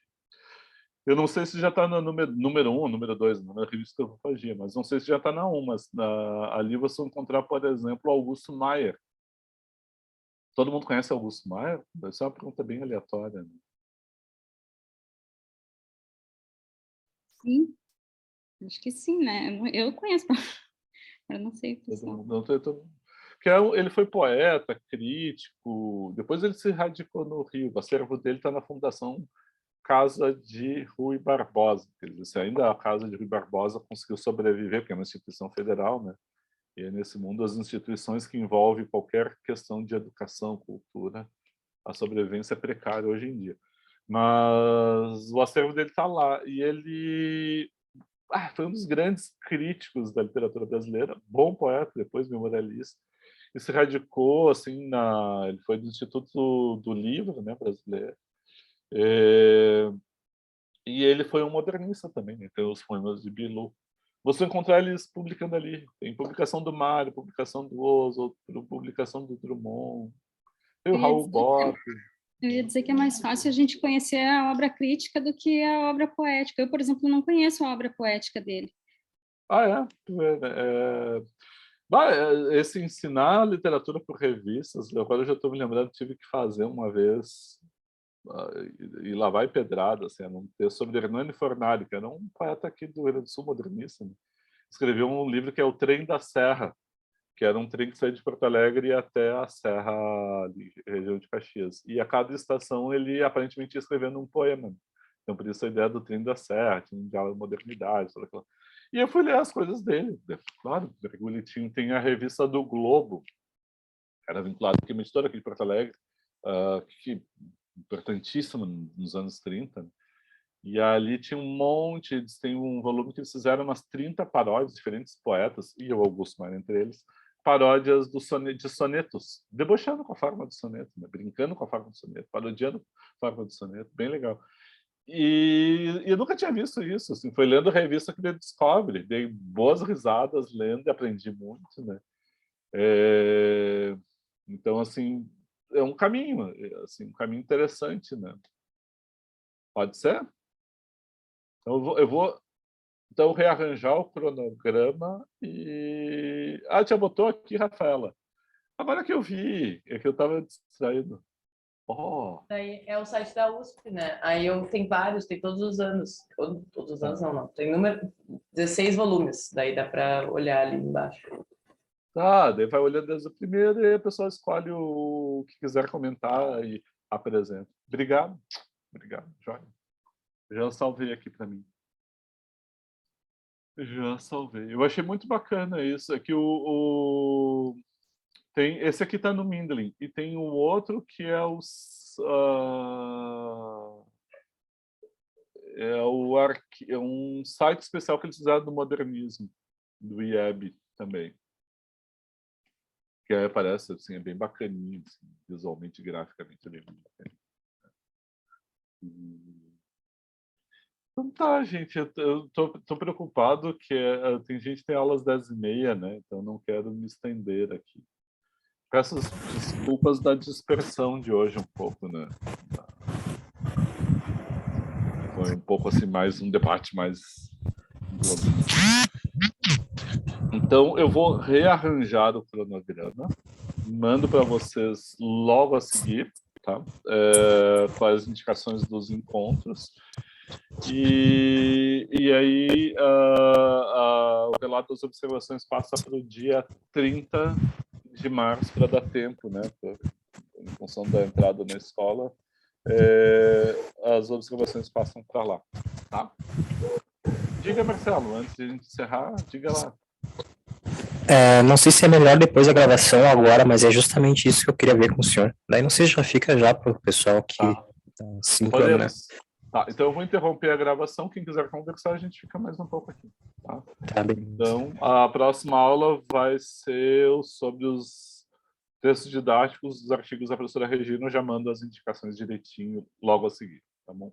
Eu não sei se já está no número 1, número 2, na revista Antropofagia, mas não sei se já está na 1, mas ali você vai encontrar, por exemplo, Augusto Maier. Todo mundo conhece Augusto Maier? Essa é uma pergunta bem aleatória. Né? Sim, acho que sim, né? Eu conheço Eu não sei, pessoal. Porque ele foi poeta, crítico, depois ele se radicou no Rio. O acervo dele está na Fundação Casa de Rui Barbosa. Quer dizer, se ainda a Casa de Rui Barbosa conseguiu sobreviver, porque é uma instituição federal, né? E é nesse mundo as instituições que envolvem qualquer questão de educação, cultura, a sobrevivência é precária hoje em dia. Mas o acervo dele está lá. E ele foi um dos grandes críticos da literatura brasileira, bom poeta, depois memorialista, e se radicou, assim, ele foi do Instituto do Livro, né, brasileiro, e ele foi um modernista também, né, tem os poemas de Bilu. Você encontrar eles publicando ali, tem publicação do Mário, publicação do Oso, publicação do Drummond, tem o Raul Bopp. Eu ia dizer que é mais fácil a gente conhecer a obra crítica do que a obra poética. Eu, por exemplo, não conheço a obra poética dele. Esse ensinar literatura por revistas, agora eu já estou me lembrando, tive que fazer uma vez, e lá vai pedrada, assim, um texto sobre Hernani Fornari, que era um poeta aqui do Rio Grande do Sul, modernista, né? Escreveu um livro que é O Trem da Serra, que era um trem que saía de Porto Alegre até a Serra, ali, região de Caxias. E a cada estação ele aparentemente ia escrevendo um poema. Então, por isso a ideia do Trem da Serra, tinha um diálogo de modernidade, toda aquela. E eu fui ler as coisas dele. Claro, bonitinho. Tem a revista do Globo, era vinculado aqui, uma editora aqui de Porto Alegre, que importantíssima nos anos 30. Né? E ali tinha um monte, eles têm um volume que eles fizeram umas 30 paródias, diferentes poetas, e o Augusto Maia entre eles, paródias de sonetos, debochando com a forma do soneto, né? Brincando com a forma do soneto, parodiando a forma do soneto, bem legal. E eu nunca tinha visto isso, assim, foi lendo a revista que ele descobre, dei boas risadas lendo e aprendi muito, né? Então, assim, é um caminho, assim, um caminho interessante, né? Pode ser? Então, eu vou então rearranjar o cronograma e... já botou aqui, Rafaela. Agora que eu vi, é que eu estava distraído. Daí é o site da USP, né? Aí tem vários, tem todos os anos. Todos os anos não. Tem 16 volumes. Daí dá para olhar ali embaixo. Daí vai olhando desde o primeiro e a pessoa escolhe o que quiser comentar e apresenta. Obrigado, Joia. Já salvei aqui para mim. Já salvei. Eu achei muito bacana isso. É que tem esse aqui está no Mindling e tem o outro que é é um site especial que eles fizeram do modernismo, do IEB também. Que aí aparece, assim, é bem bacaninho, assim, visualmente, graficamente, é bem bacana. Então tá, gente, eu tô preocupado que tem gente que tem aulas 10h30, né? Então não quero me estender aqui. Peço desculpas da dispersão de hoje um pouco, né? Foi um pouco assim, mais um debate mais... Então eu vou rearranjar o cronograma, mando para vocês logo a seguir, tá? Com as indicações dos encontros. E aí o relato das observações passa para o dia 30 de março para dar tempo, né? Em função da entrada na escola, as observações passam para lá, tá? Diga, Marcelo, antes de a gente encerrar, diga lá. Não sei se é melhor depois da gravação agora, mas é justamente isso que eu queria ver com o senhor. Daí não sei, já fica já para o pessoal que se encaminha, né? Tá, então eu vou interromper a gravação. Quem quiser conversar, a gente fica mais um pouco aqui. Tá? Tá bem. Então, a próxima aula vai ser sobre os textos didáticos dos artigos da professora Regina. Eu já mando as indicações direitinho logo a seguir, tá bom?